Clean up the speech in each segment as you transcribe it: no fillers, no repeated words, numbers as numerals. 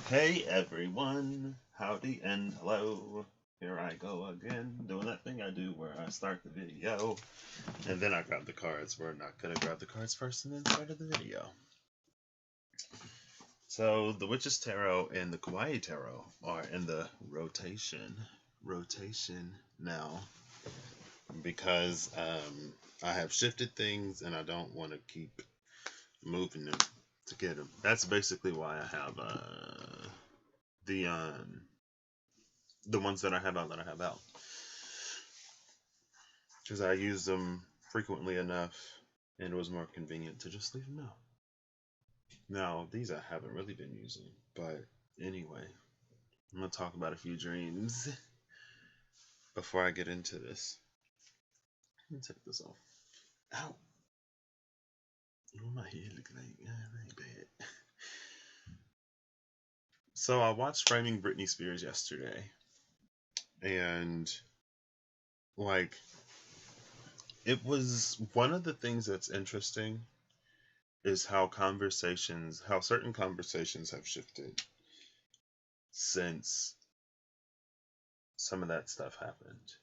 Hey everyone, howdy and hello. Here I go again, doing that thing I do where I start the video and then I grab the cards. We're not gonna grab the cards first and then start the video. So the Witch's Tarot and the Kawaii Tarot are in the rotation now because I have shifted things and I don't want to keep moving them to get them. That's basically why I have the um the ones that I have out because I use them frequently enough and it was more convenient to just leave them out. Now these I haven't really been using, but anyway, I'm gonna talk about a few dreams before I get into this. Let me take this off. Ow! What my head look like? That ain't bad. So I watched Framing Britney Spears yesterday, and like it was one of the things that's interesting is how certain conversations have shifted since some of that stuff happened.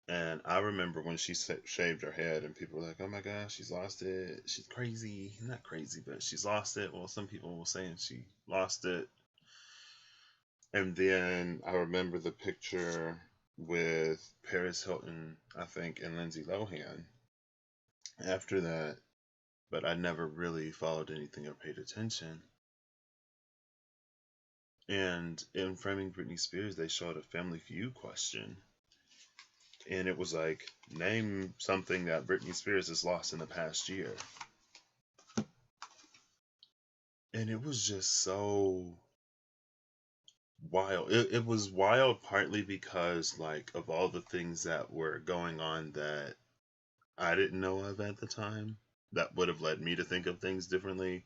And I remember when she shaved her head, and people were like, "Oh my gosh, she's lost it. She's crazy. Not crazy, but she's lost it." Well, some people were saying she lost it. And then I remember the picture with Paris Hilton, I think, and Lindsay Lohan after that, but I never really followed anything or paid attention. And in Framing Britney Spears, they showed a Family Feud question. And it was like, name something that Britney Spears has lost in the past year. And it was just so wild. It was wild partly because, like, of all the things that were going on that I didn't know of at the time, that would have led me to think of things differently.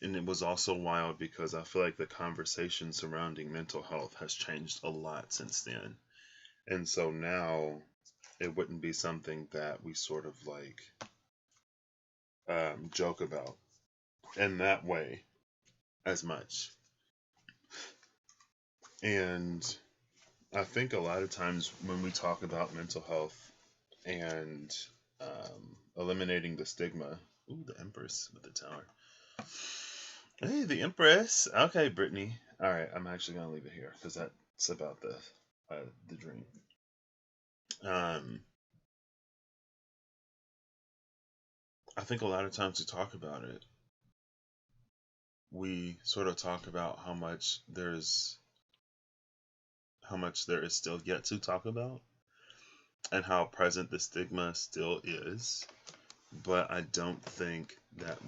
And it was also wild because I feel like the conversation surrounding mental health has changed a lot since then. And so now it wouldn't be something that we sort of like joke about in that way as much. And I think a lot of times when we talk about mental health and eliminating the stigma, ooh, the Empress with the tower. Hey, the Empress. Okay, Brittany. All right, I'm actually gonna leave it here because that's about the dream. Um, I think a lot of times we talk about it. We sort of talk about how much there is still yet to talk about, and how present the stigma still is. But I don't think that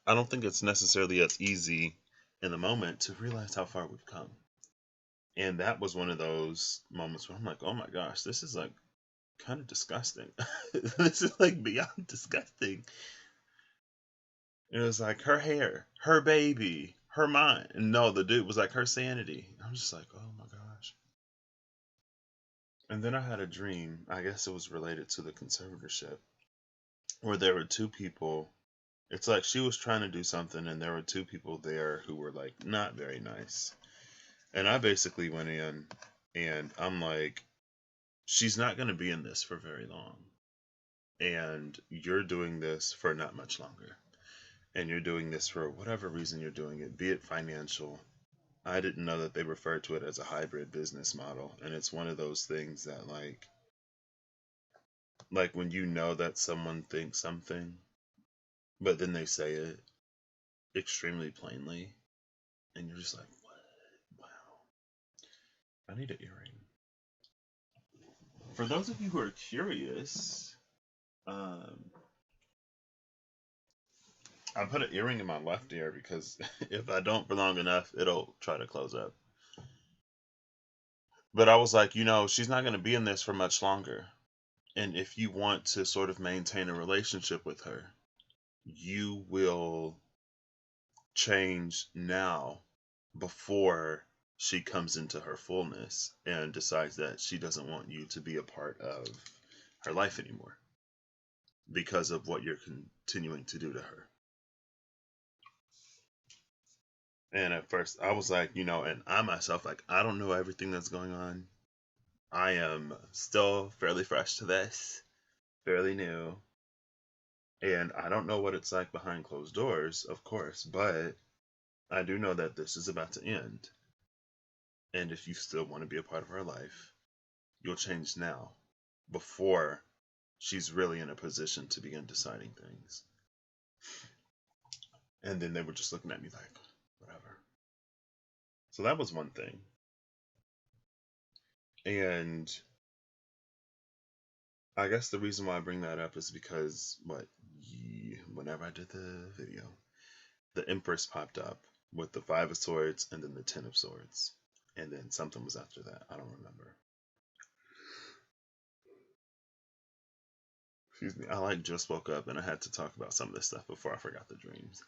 I don't think it's necessarily as easy in the moment to realize how far we've come. And that was one of those moments where I'm like, oh my gosh, this is like kind of disgusting. This is like beyond disgusting. It was like her hair, her baby, her mind. And no, the dude was like her sanity. I'm just like, oh my gosh. And then I had a dream. I guess it was related to the conservatorship, where there were two people. It's like she was trying to do something, and there were two people there who were like not very nice. And I basically went in, and I'm like, she's not going to be in this for very long. And you're doing this for not much longer. And you're doing this for whatever reason you're doing it, be it financial. I didn't know that they referred to it as a hybrid business model. And it's one of those things that like when you know that someone thinks something, but then they say it extremely plainly, and you're just like, what? Wow. I need an earring. For those of you who are curious, um, I put an earring in my left ear because if I don't for long enough, it'll try to close up. But I was like, she's not going to be in this for much longer. And if you want to sort of maintain a relationship with her, you will change now before she comes into her fullness and decides that she doesn't want you to be a part of her life anymore because of what you're continuing to do to her. And at first, I was like, and I myself, like, I don't know everything that's going on. I am still fairly fresh to this, fairly new. And I don't know what it's like behind closed doors, of course, but I do know that this is about to end. And if you still want to be a part of her life, you'll change now before she's really in a position to begin deciding things. And then they were just looking at me like, whatever. So that was one thing. And I guess the reason why I bring that up is because whenever I did the video, the Empress popped up with the Five of Swords and then the Ten of Swords. And then something was after that. I don't remember. Excuse me. I like just woke up and I had to talk about some of this stuff before I forgot the dreams.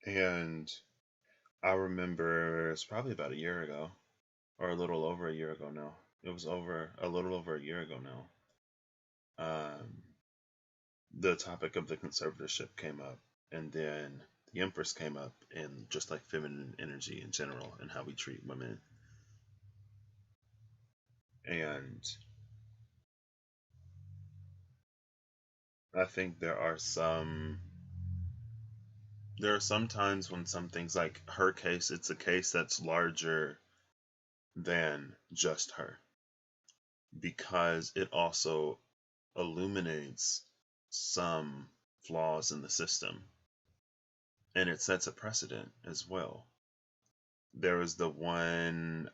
And I remember it's probably about a year ago, or a little over a year ago now. It was a little over a year ago now. The topic of the conservatorship came up, and then the Empress came up, and just like feminine energy in general and how we treat women. And I think there are some times when some things, like her case, it's a case that's larger than just her, because it also illuminates some flaws in the system, and it sets a precedent as well. There was one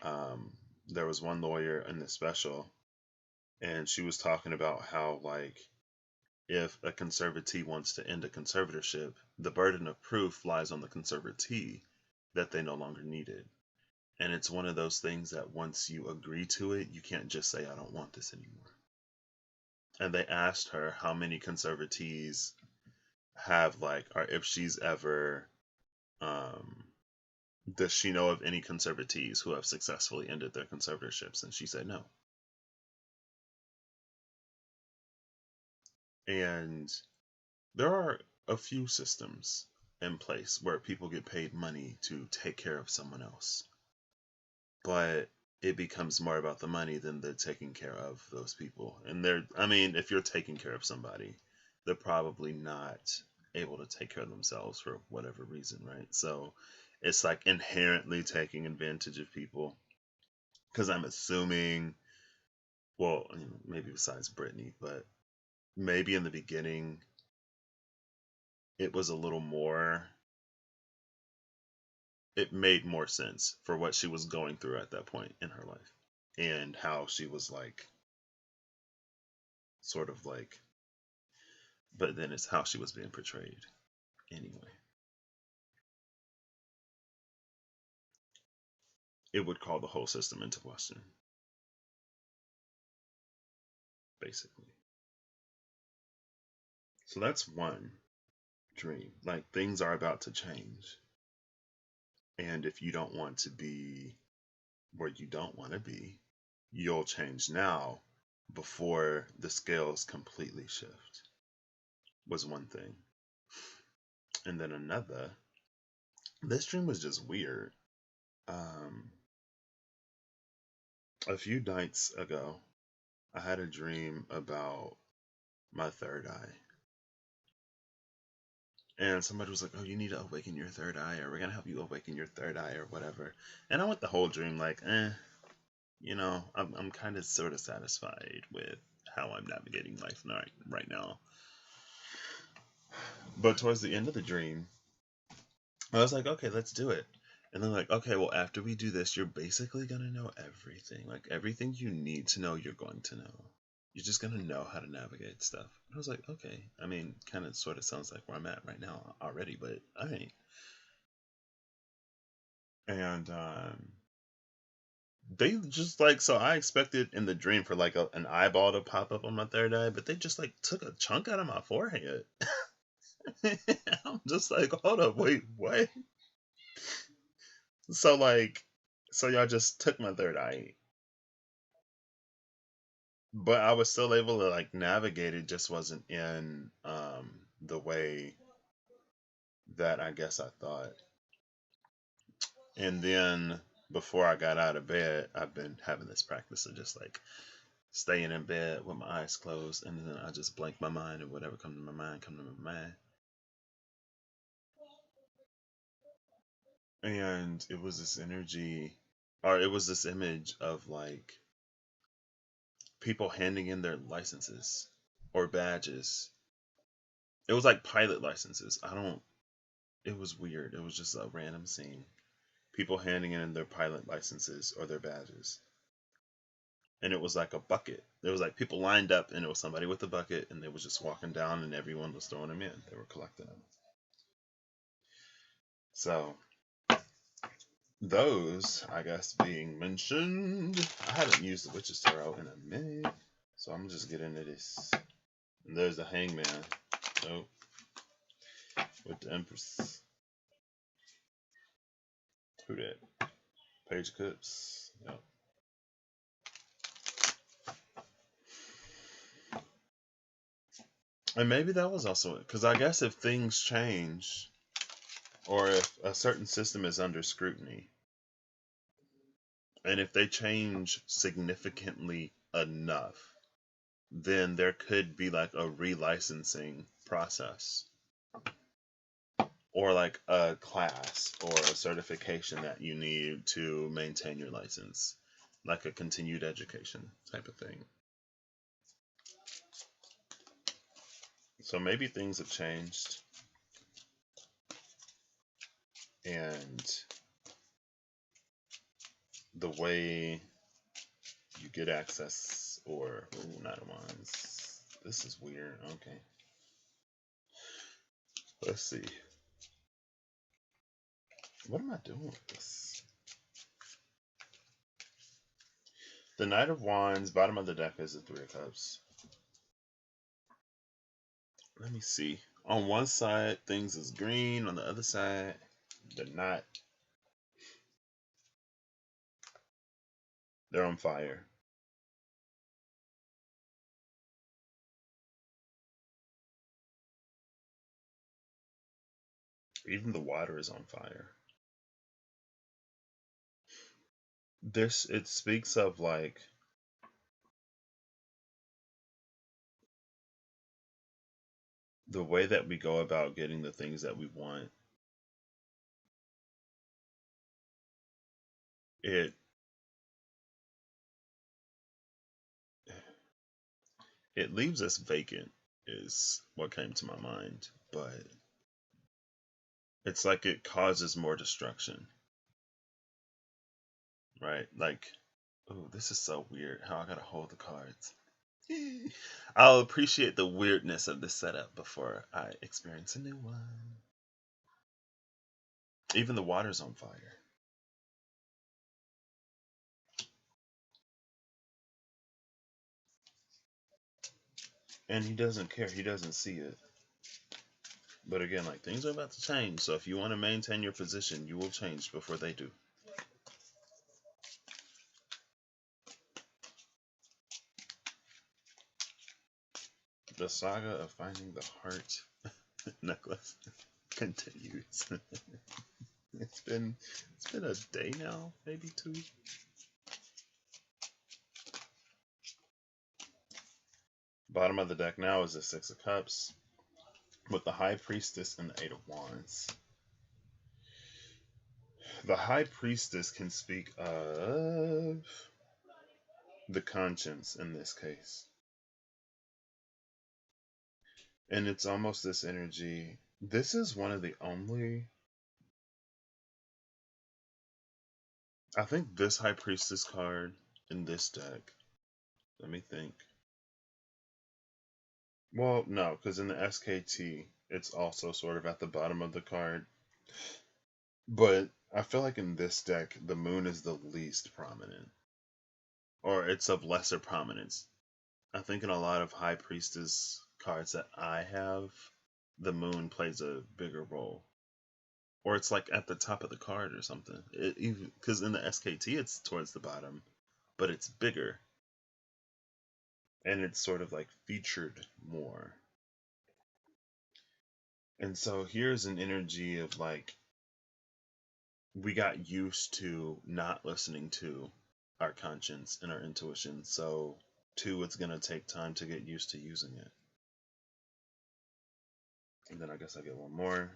lawyer in the special, and she was talking about how, like, if a conservatee wants to end a conservatorship, the burden of proof lies on the conservatee that they no longer need it. And it's one of those things that once you agree to it, you can't just say, I don't want this anymore. And they asked her how many conservatees have, like, or if she's ever, does she know of any conservatees who have successfully ended their conservatorships? And she said no. And there are a few systems in place where people get paid money to take care of someone else, but it becomes more about the money than the taking care of those people. And if you're taking care of somebody, they're probably not able to take care of themselves for whatever reason, right? So it's like inherently taking advantage of people. Because I'm assuming, well, maybe besides Britney, but maybe in the beginning it was a little more, it made more sense for what she was going through at that point in her life, and how she was like, sort of like, but then it's how she was being portrayed anyway. It would call the whole system into question, basically. So that's one dream. Like, things are about to change. And if you don't want to be where you don't want to be, you'll change now before the scales completely shift, was one thing. And then another, this dream was just weird. A few nights ago, I had a dream about my third eye. And somebody was like, oh, you need to awaken your third eye, or we're going to help you awaken your third eye, or whatever. And I went the whole dream like, I'm kind of sort of satisfied with how I'm navigating life right now. But towards the end of the dream, I was like, okay, let's do it. And then, like, okay, well, after we do this, you're basically going to know everything. Like, everything you need to know, you're going to know. You're just going to know how to navigate stuff. And I was like, okay. I mean, kind of sort of sounds like where I'm at right now already, but all right. And they just, like, so I expected in the dream for, like, an eyeball to pop up on my third eye, but they just, like, took a chunk out of my forehead. I'm just like, hold up, wait, what? So, like, so y'all just took my third eye, but I was still able to, like, navigate. It just wasn't in the way that I guess I thought. And then before I got out of bed, I've been having this practice of just like staying in bed with my eyes closed, and then I just blank my mind, and whatever comes to my mind, comes to my mind. And it was this energy, or it was this image of like people handing in their licenses or badges. It was like pilot licenses. It was weird. It was just a random scene. People handing in their pilot licenses or their badges. And it was like a bucket. There was like people lined up, and it was somebody with a bucket, and they was just walking down, and everyone was throwing them in. They were collecting them. So those, I guess, being mentioned, I haven't used the Witch's Tarot in a minute, so I'm just getting into this. And there's the Hangman. Oh, with the Empress. Who that? Page of Cups. Yep. And maybe that was also it, because I guess if things change, or if a certain system is under scrutiny, and if they change significantly enough, then there could be like a relicensing process, or like a class or a certification that you need to maintain your license, like a continued education type of thing. So maybe things have changed, and the way you get access, or Knight of Wands. This is weird. Okay. Let's see. What am I doing with this? The Knight of Wands, bottom of the deck is the Three of Cups. Let me see. On one side, things is green. On the other side, they're not. They're on fire. Even the water is on fire. It speaks of like the way that we go about getting the things that we want. It leaves us vacant is what came to my mind, but it's like it causes more destruction, right? Like, oh, this is so weird how I gotta hold the cards. I'll appreciate the weirdness of the setup before I experience a new one. Even the water's on fire. And he doesn't care. He doesn't see it. But again, like, things are about to change. So if you want to maintain your position, you will change before they do. The saga of finding the heart necklace continues. It's been a day now, maybe two. Bottom of the deck now is the Six of Cups with the High Priestess and the Eight of Wands. The High Priestess can speak of the conscience in this case. And it's almost this energy. This is one of the only, I think this High Priestess card in this deck, let me think. Well, no, because in the SKT, it's also sort of at the bottom of the card. But I feel like in this deck, the moon is the least prominent. Or it's of lesser prominence. I think in a lot of High Priestess cards that I have, the moon plays a bigger role. Or it's like at the top of the card or something. Because in the SKT, it's towards the bottom, but it's bigger. And it's sort of like featured more. And so here's an energy of like, we got used to not listening to our conscience and our intuition. So, two, it's going to take time to get used to using it. And then I guess I get one more.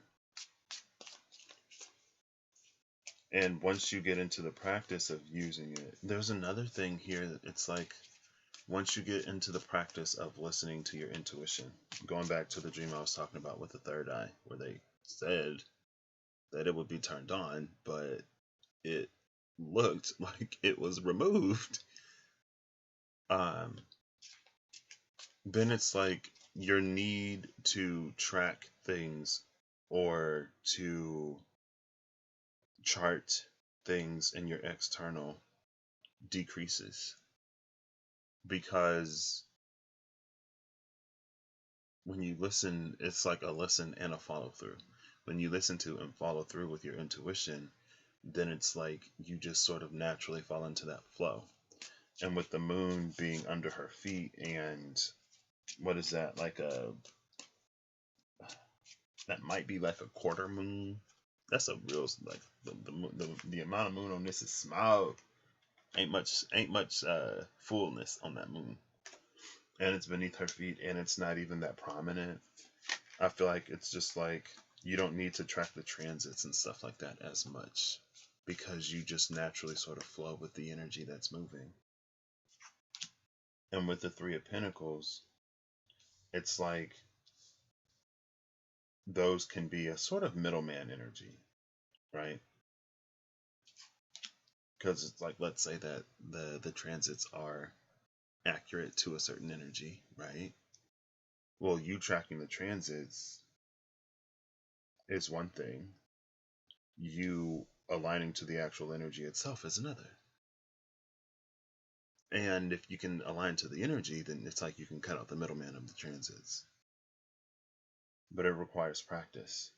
And once you get into the practice of using it, there's another thing here that it's like, once you get into the practice of listening to your intuition, going back to the dream I was talking about with the third eye, where they said that it would be turned on, but it looked like it was removed. Then it's like your need to track things or to chart things in your external decreases, because when you listen, it's like a listen and a follow through. When you listen to and follow through with your intuition, then it's like you just sort of naturally fall into that flow. And with the moon being under her feet, and what is that, like that might be like a quarter moon. That's a real, like, the amount of moon on this is small. Ain't much fullness on that moon. And it's beneath her feet, and it's not even that prominent. I feel like it's just like, you don't need to track the transits and stuff like that as much, because you just naturally sort of flow with the energy that's moving. And with the Three of Pentacles, it's like those can be a sort of middleman energy, right? Because it's like, let's say that the transits are accurate to a certain energy, right? Well, you tracking the transits is one thing. You aligning to the actual energy itself is another. And if you can align to the energy, then it's like you can cut out the middleman of the transits. But it requires practice.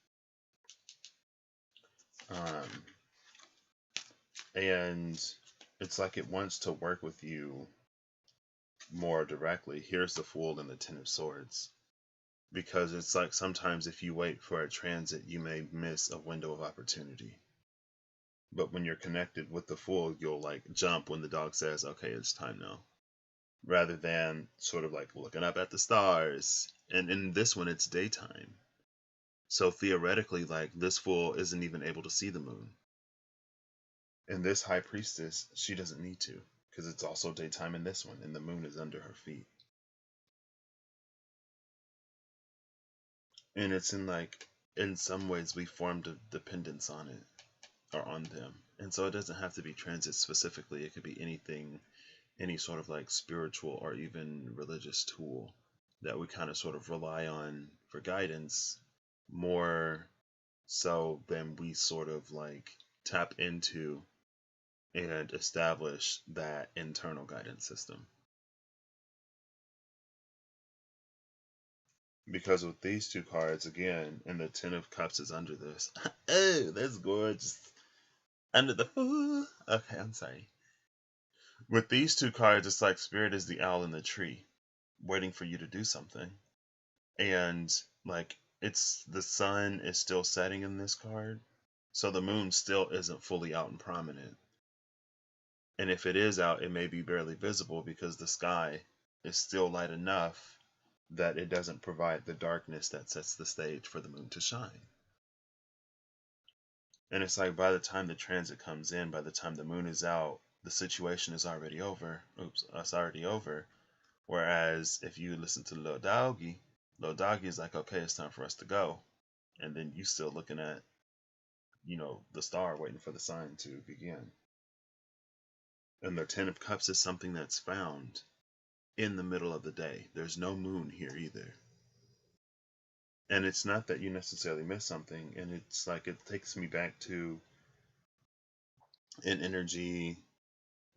And it's like it wants to work with you more directly. Here's the Fool and the Ten of Swords. Because it's like sometimes if you wait for a transit, you may miss a window of opportunity. But when you're connected with the Fool, you'll like jump when the dog says, okay, it's time now. Rather than sort of like looking up at the stars. And in this one, it's daytime. So theoretically, like, this Fool isn't even able to see the moon. And this High Priestess, she doesn't need to, because it's also daytime in this one, and the moon is under her feet. And it's in some ways we formed a dependence on it, or on them. And so it doesn't have to be transit specifically. It could be anything, any sort of like spiritual or even religious tool that we kind of sort of rely on for guidance, more so than we sort of like tap into and establish that internal guidance system. Because with these two cards, again, and the Ten of Cups is under this. Oh, that's gorgeous. Under the Fool. Okay, I'm sorry. With these two cards, it's like Spirit is the owl in the tree, waiting for you to do something. And like, it's the sun is still setting in this card, so the moon still isn't fully out and prominent. And if it is out, it may be barely visible because the sky is still light enough that it doesn't provide the darkness that sets the stage for the moon to shine. And it's like, by the time the transit comes in, by the time the moon is out, the situation is already over. It's already over. Whereas if you listen to Lil Doggy is like, okay, it's time for us to go. And then you still looking at, the star waiting for the sign to begin. And the Ten of Cups is something that's found in the middle of the day. There's no moon here either. And it's not that you necessarily miss something. And it's like, it takes me back to an energy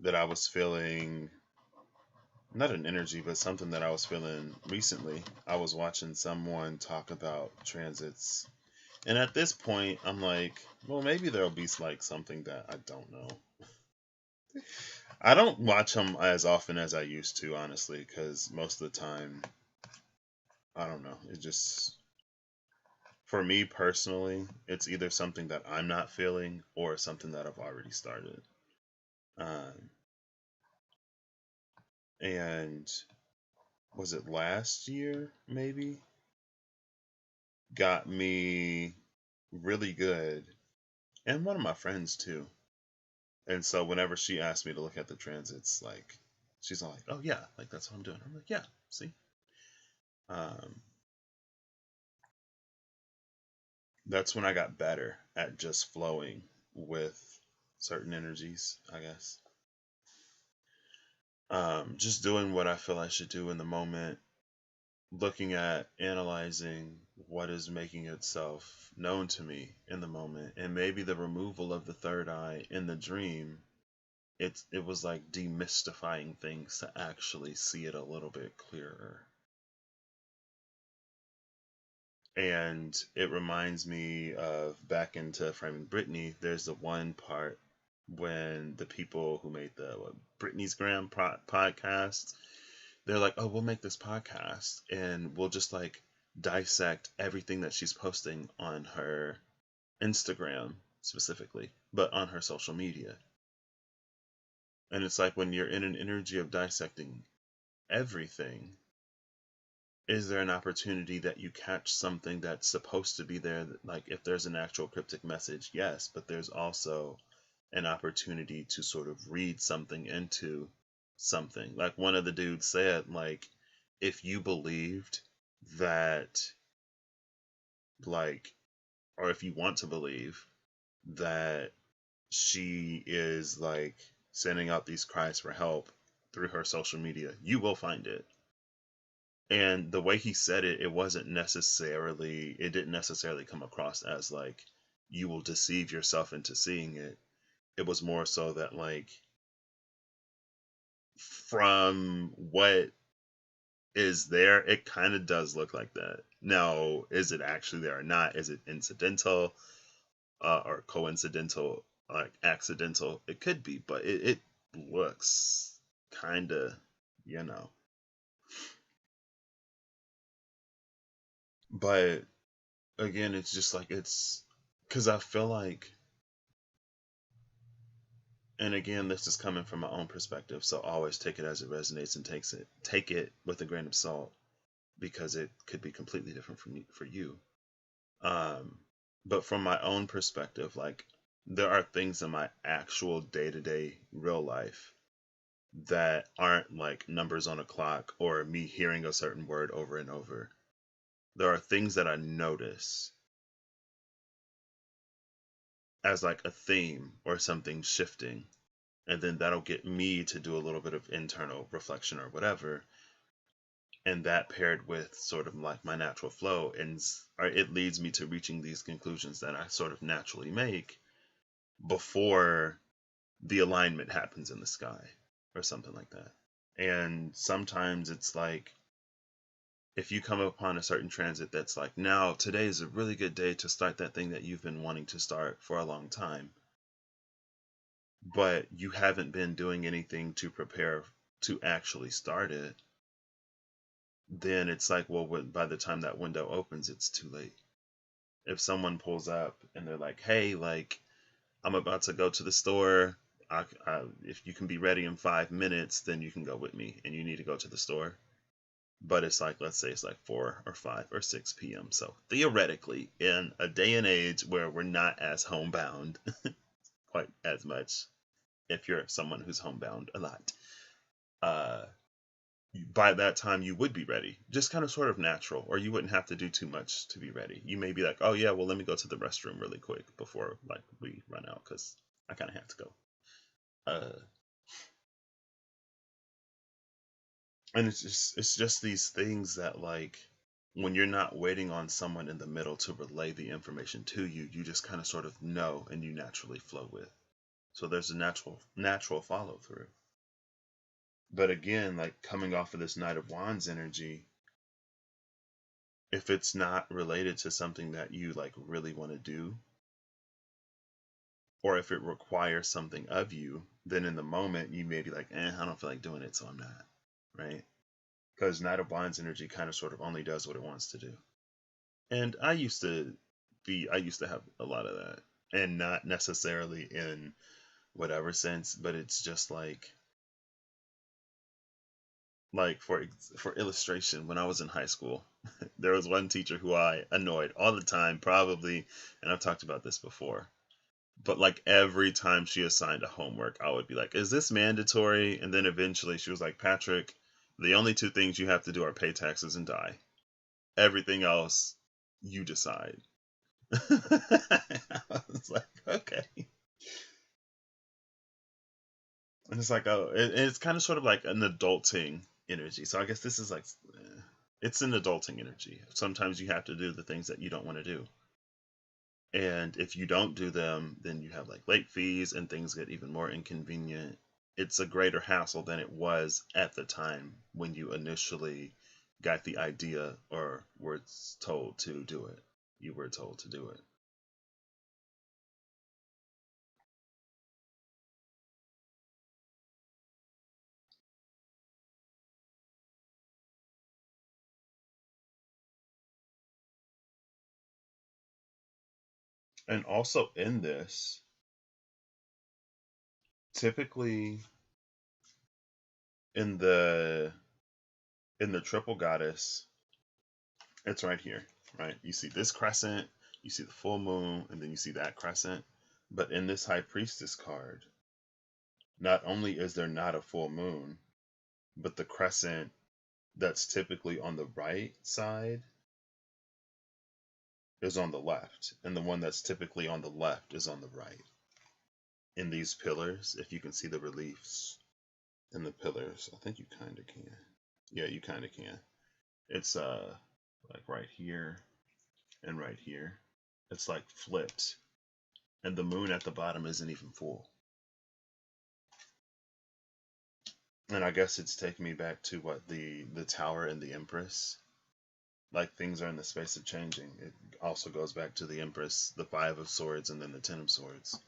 that I was feeling, not an energy, but something that I was feeling recently. I was watching someone talk about transits. And at this point, I'm like, well, maybe there'll be like something that I don't know. I don't watch them as often as I used to, honestly, because most of the time, I don't know. It just, For me personally, it's either something that I'm not feeling or something that I've already started. Um, and was it last year, maybe? Got me really good. And one of my friends, too. And so whenever she asked me to look at the transits, like, she's all like, oh, yeah, like, that's what I'm doing. I'm like, yeah, see? Um, that's when I got better at just flowing with certain energies, I guess. Just doing what I feel I should do in the moment, looking at analyzing what is making itself known to me in the moment, and maybe the removal of the third eye in the dream, it was like demystifying things to actually see it a little bit clearer. And it reminds me of, back into Framing Britney, there's the one part when the people who made the Britney's Gram podcast, they're like, oh, we'll make this podcast and we'll just like dissect everything that she's posting on her Instagram specifically, but on her social media. And it's like, when you're in an energy of dissecting everything, is there an opportunity that you catch something that's supposed to be there? Like, if there's an actual cryptic message, yes, but there's also an opportunity to sort of read something into something. Like one of the dudes said, like, if you believed that, like, or if you want to believe that she is like sending out these cries for help through her social media, you will find it. And the way he said it, it didn't necessarily come across as like you will deceive yourself into seeing it. It was more so that, like, from what is there, it kind of does look like that. Now, is it actually there or not? Is it incidental or coincidental, like accidental? It could be, but it looks kind of, you know. But again, it's just like, it's because I feel like, and again, this is coming from my own perspective, so always take it as it resonates and take it with a grain of salt, because it could be completely different from for you. Um, but from my own perspective, like, there are things in my actual day-to-day real life that aren't like numbers on a clock or me hearing a certain word over and over. There are things that I notice as like a theme or something shifting, and then that'll get me to do a little bit of internal reflection or whatever, and that paired with sort of like my natural flow, and it leads me to reaching these conclusions that I sort of naturally make before the alignment happens in the sky or something like that. And sometimes it's like, if you come upon a certain transit that's like, now today is a really good day to start that thing that you've been wanting to start for a long time, but you haven't been doing anything to prepare to actually start it, then it's like, well, by the time that window opens, it's too late. If someone pulls up and they're like, hey, like, I'm about to go to the store. If you can be ready in 5 minutes, then you can go with me, and you need to go to the store. But it's like, let's say it's like 4 or 5 or 6 p.m. So theoretically, in a day and age where we're not as homebound quite as much, if you're someone who's homebound a lot, uh, by that time you would be ready, just kind of sort of natural, or you wouldn't have to do too much to be ready. You may be like, oh yeah, well, let me go to the restroom really quick before like we run out, because I kind of have to go. And it's just these things that, like, when you're not waiting on someone in the middle to relay the information to you, you just kind of sort of know, and you naturally flow with. So there's a natural follow through. But again, like, coming off of this Knight of Wands energy, if it's not related to something that you like really want to do, or if it requires something of you, then in the moment you may be like, I don't feel like doing it, so I'm not, right? Because Knight of Wands energy kind of sort of only does what it wants to do. And I used to have a lot of that. And not necessarily in whatever sense, but it's just for illustration, when I was in high school, there was one teacher who I annoyed all the time, probably, and I've talked about this before. But like every time she assigned a homework, I would be like, "Is this mandatory?" And then eventually she was like, "Patrick, the only two things you have to do are pay taxes and die. Everything else, you decide." I was like, "Okay." And it's like, oh, it's kind of sort of like an adulting energy. So I guess this is like, it's an adulting energy. Sometimes you have to do the things that you don't want to do. And if you don't do them, then you have like late fees and things get even more inconvenient. It's a greater hassle than it was at the time when you initially got the idea or were told to do it. You were told to do it. And also in this, typically in the triple goddess, it's right here, right? You see this crescent, you see the full moon, and then you see that crescent. But in this High Priestess card, not only is there not a full moon, but the crescent that's typically on the right side is on the left, and the one that's typically on the left is on the right. In these pillars, if you can see the reliefs in the pillars, I think you kind of can. Yeah, you kind of can. It's like right here and right here. It's like flipped, and the moon at the bottom isn't even full. And I guess it's taking me back to what the tower and the Empress. Like things are in the space of changing. It also goes back to the Empress, the Five of Swords, and then the Ten of Swords.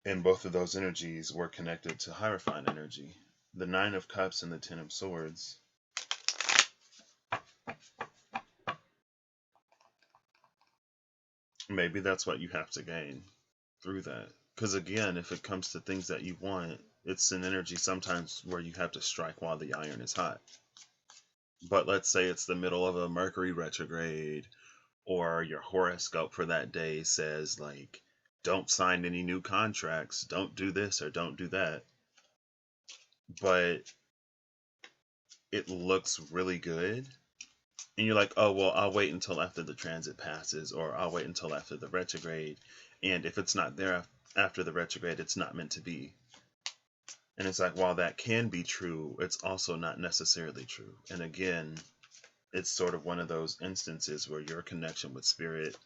And both of those energies were connected to Hierophant energy. The Nine of Cups and the Ten of Swords. Maybe that's what you have to gain through that. Because again, if it comes to things that you want, it's an energy sometimes where you have to strike while the iron is hot. But let's say it's the middle of a Mercury retrograde, or your horoscope for that day says, like, don't sign any new contracts, don't do this or don't do that. But it looks really good. And you're like, oh, well, I'll wait until after the transit passes, or I'll wait until after the retrograde. And if it's not there after the retrograde, it's not meant to be. And it's like, while that can be true, it's also not necessarily true. And again, it's sort of one of those instances where your connection with spirit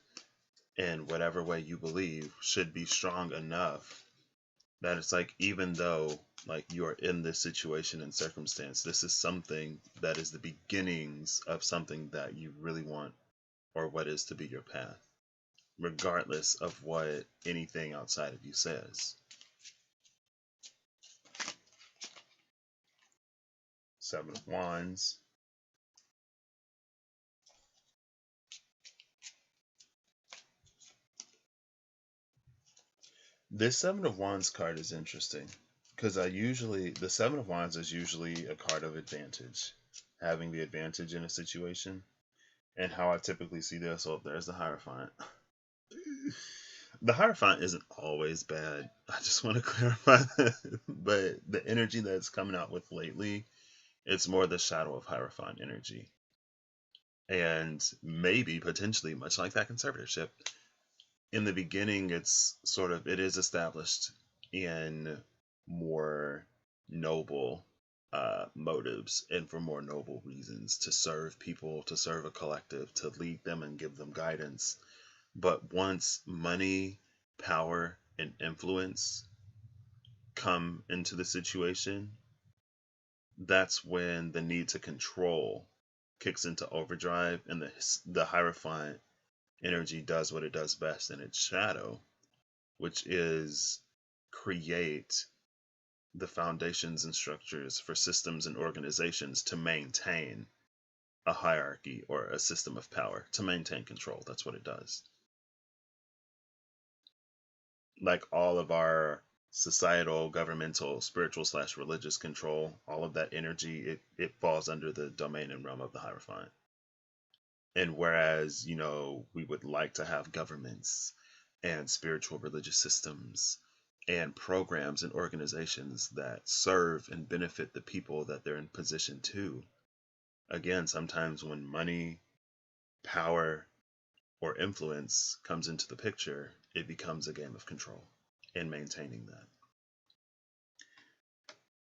in whatever way you believe should be strong enough that it's like, even though like you're in this situation and circumstance, this is something that is the beginnings of something that you really want, or what is to be your path, regardless of what anything outside of you says. Seven of Wands. This Seven of Wands card is interesting because the Seven of Wands is usually a card of advantage, having the advantage in a situation. And how I typically see this, so there's the Hierophant. The Hierophant isn't always bad. I just want to clarify that. But the energy that's coming out with lately, it's more the shadow of Hierophant energy. And maybe potentially, much like that conservatorship, in the beginning, it is established in more noble motives and for more noble reasons, to serve people, to serve a collective, to lead them and give them guidance. But once money, power, and influence come into the situation, that's when the need to control kicks into overdrive, and the Hierophant energy does what it does best in its shadow, which is create the foundations and structures for systems and organizations to maintain a hierarchy or a system of power to maintain control. That's what it does. Like all of our societal, governmental, spiritual / religious control, all of that energy, it falls under the domain and realm of the Hierophant. And whereas, we would like to have governments and spiritual religious systems and programs and organizations that serve and benefit the people that they're in position to, again, sometimes when money, power, or influence comes into the picture, it becomes a game of control and maintaining that.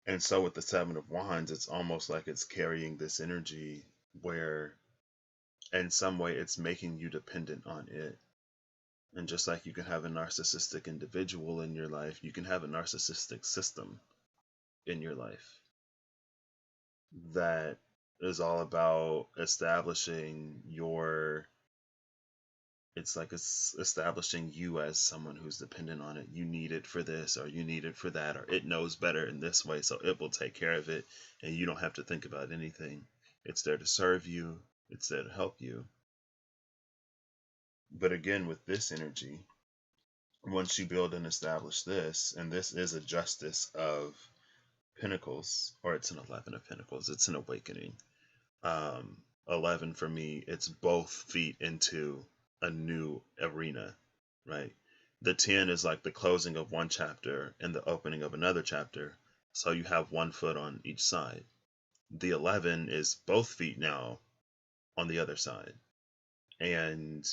And so with the Seven of Wands, it's almost like it's carrying this energy where in some way it's making you dependent on it. And just like you can have a narcissistic individual in your life, you can have a narcissistic system in your life that is all about establishing it's establishing you as someone who's dependent on it. You need it for this, or you need it for that, or it knows better in this way, so it will take care of it, and you don't have to think about anything. It's there to serve you, it's there to help you. But again, with this energy, once you build and establish this, and this is a Justice of Pentacles, or it's an 11 of Pentacles, it's an awakening. 11 for me, it's both feet into a new arena, right? The 10 is like the closing of one chapter and the opening of another chapter, so you have one foot on each side. The 11 is both feet now on the other side. And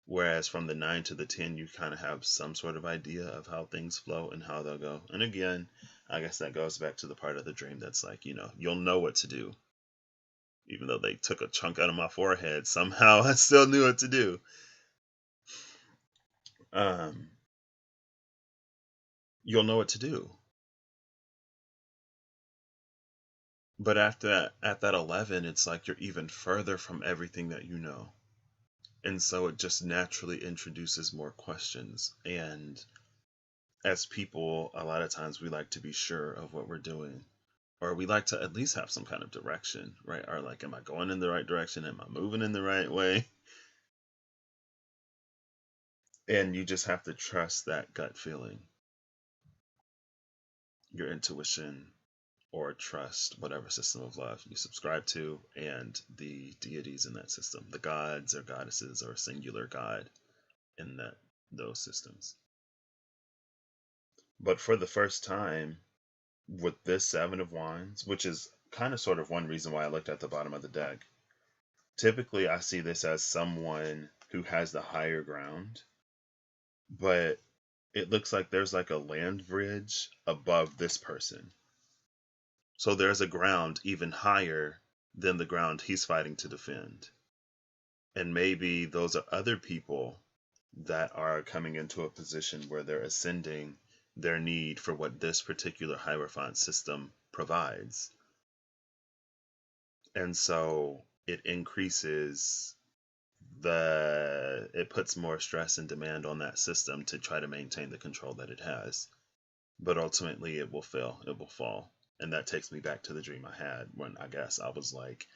whereas from the 9 to the 10, you kind of have some sort of idea of how things flow and how they'll go. And again, I guess that goes back to the part of the dream that's like, you'll know what to do. Even though they took a chunk out of my forehead, somehow I still knew what to do. You'll know what to do. But after that, at that 11, it's like you're even further from everything that you know. And so it just naturally introduces more questions. And as people, a lot of times we like to be sure of what we're doing. Or we like to at least have some kind of direction, right? Or like, am I going in the right direction? Am I moving in the right way? And you just have to trust that gut feeling, your intuition, or trust whatever system of love you subscribe to and the deities in that system, the gods or goddesses or a singular god in those systems. But for the first time, with this Seven of Wands, which is kind of sort of one reason why I looked at the bottom of the deck, typically I see this as someone who has the higher ground, but it looks like there's like a land bridge above this person. So there's a ground even higher than the ground he's fighting to defend. And maybe those are other people that are coming into a position where they're ascending their need for what this particular Hierophant system provides. And so it increases it puts more stress and demand on that system to try to maintain the control that it has. But ultimately it will fail, it will fall. And that takes me back to the dream I had when I guess I was like,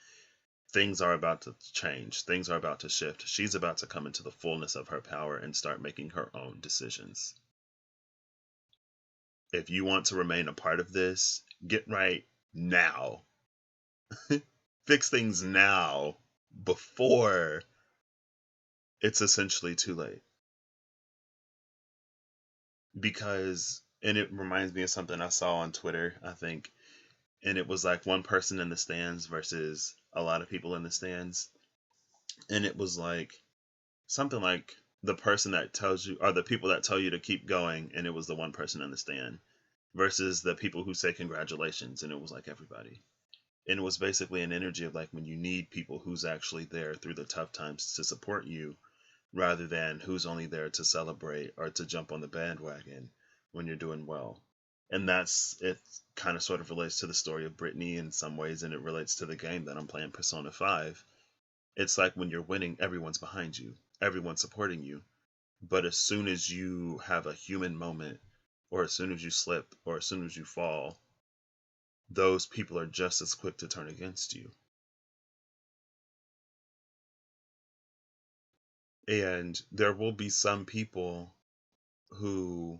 things are about to change. Things are about to shift. She's about to come into the fullness of her power and start making her own decisions. If you want to remain a part of this, get right now. Fix things now before it's essentially too late. Because, and it reminds me of something I saw on Twitter, I think, and it was like one person in the stands versus a lot of people in the stands. And it was like something like the person that tells you, or the people that tell you to keep going, and it was the one person in the stand, versus the people who say congratulations, and it was like everybody. And it was basically an energy of like when you need people who's actually there through the tough times to support you, rather than who's only there to celebrate or to jump on the bandwagon when you're doing well. And it kind of sort of relates to the story of Britney in some ways, and it relates to the game that I'm playing, Persona 5. It's like when you're winning, everyone's behind you, everyone's supporting you. But as soon as you have a human moment, or as soon as you slip, or as soon as you fall, those people are just as quick to turn against you. And there will be some people who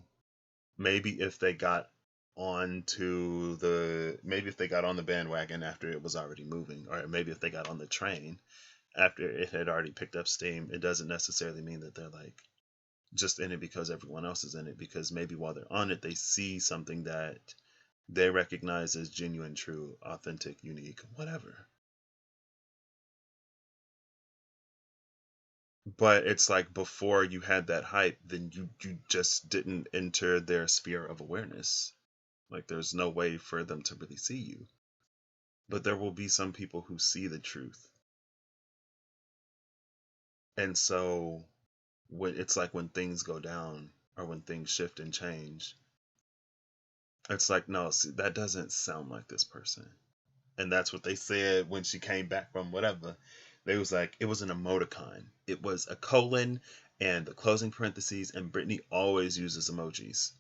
maybe if they got maybe if they got on the bandwagon after it was already moving, or maybe if they got on the train after it had already picked up steam, it doesn't necessarily mean that they're like just in it because everyone else is in it, because maybe while they're on it they see something that they recognize as genuine, true, authentic, unique, whatever. But it's like before you had that hype, then you just didn't enter their sphere of awareness. Like there's no way for them to really see you. But there will be some people who see the truth. And so when it's like when things go down or when things shift and change, it's like, no, see, that doesn't sound like this person. And that's what they said when she came back from whatever. They was like, it was an emoticon. It was a colon and the closing parentheses, and Britney always uses emojis.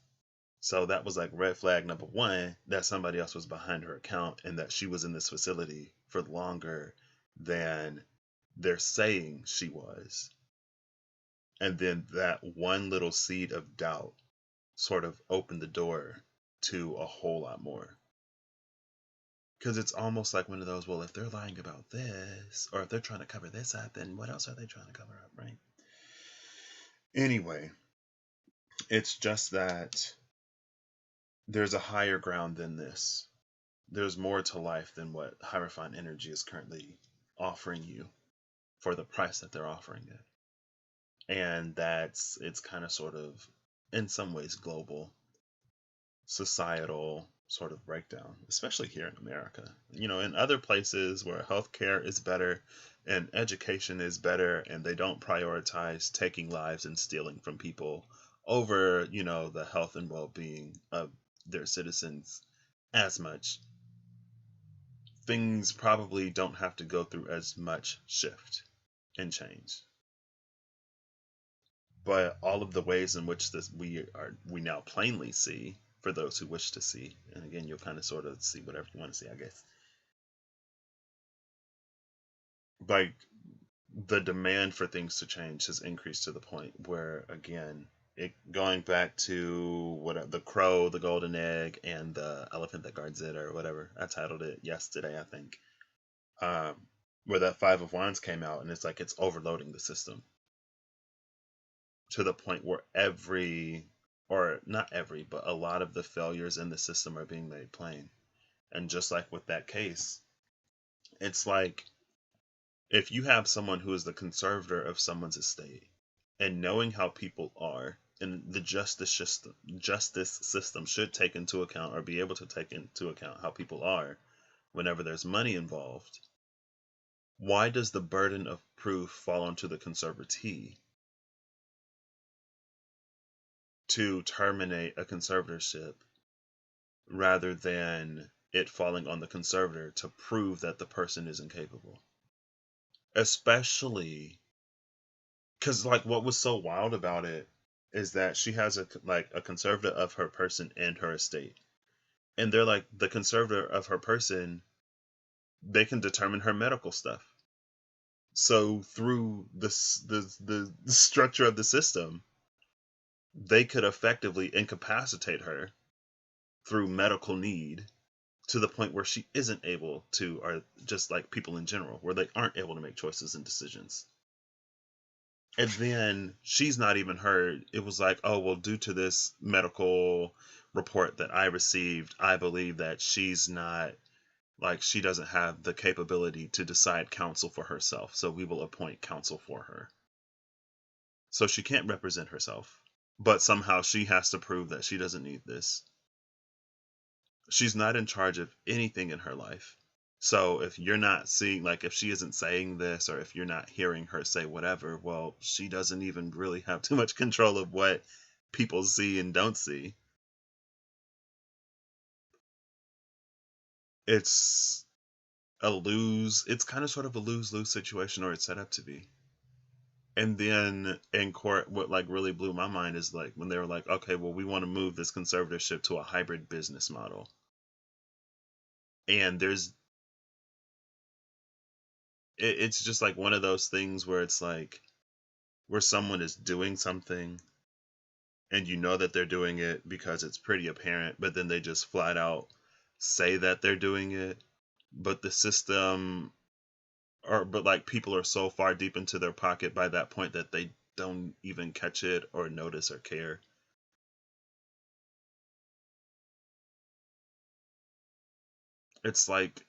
So that was like red flag number one, that somebody else was behind her account and that she was in this facility for longer than they're saying she was. And then that one little seed of doubt sort of opened the door to a whole lot more. Because it's almost like one of those, well, if they're lying about this, or if they're trying to cover this up, then what else are they trying to cover up, right? Anyway, it's just that there's a higher ground than this. There's more to life than what high refined energy is currently offering you for the price that they're offering it. And it's kind of sort of, in some ways, global, societal sort of breakdown, especially here in America. In other places where healthcare is better and education is better and they don't prioritize taking lives and stealing from people over, the health and well-being of their citizens as much, things probably don't have to go through as much shift and change. But all of the ways in which we now plainly see, for those who wish to see, and again, you'll kind of sort of see whatever you want to see, I guess. Like the demand for things to change has increased to the point where, again, going back to what the crow, the golden egg, and the elephant that guards it, or whatever. I titled it yesterday, I think. Where that Five of Wands came out, and it's like it's overloading the system to the point where or not every, but a lot of the failures in the system are being made plain. And just like with that case, it's like if you have someone who is the conservator of someone's estate, and knowing how people are, and the justice system should take into account, or be able to take into account, how people are whenever there's money involved, why does the burden of proof fall onto the conservatee to terminate a conservatorship rather than it falling on the conservator to prove that the person is incapable? Especially because, like, what was so wild about it is that she has a conservator of her person and her estate, and they're like, the conservator of her person, they can determine her medical stuff. So through the structure of the system, they could effectively incapacitate her through medical need to the point where she isn't able to, or just like people in general, where they aren't able to make choices and decisions. And then she's not even heard. It was like, oh, well, due to this medical report that I received, I believe that she's not, like, she doesn't have the capability to decide counsel for herself. So we will appoint counsel for her. So she can't represent herself. But somehow she has to prove that she doesn't need this. She's not in charge of anything in her life. So if you're not seeing, like, if she isn't saying this, or if you're not hearing her say whatever, well, she doesn't even really have too much control of what people see and don't see. It's it's kind of sort of a lose-lose situation, or it's set up to be. And then in court, what like really blew my mind is like when they were like, okay, well, we want to move this conservatorship to a hybrid business model. And it's just like one of those things where it's like, where someone is doing something and you know that they're doing it because it's pretty apparent, but then they just flat out say that they're doing it, but the system, or but like people are so far deep into their pocket by that point that they don't even catch it or notice or care. It's like,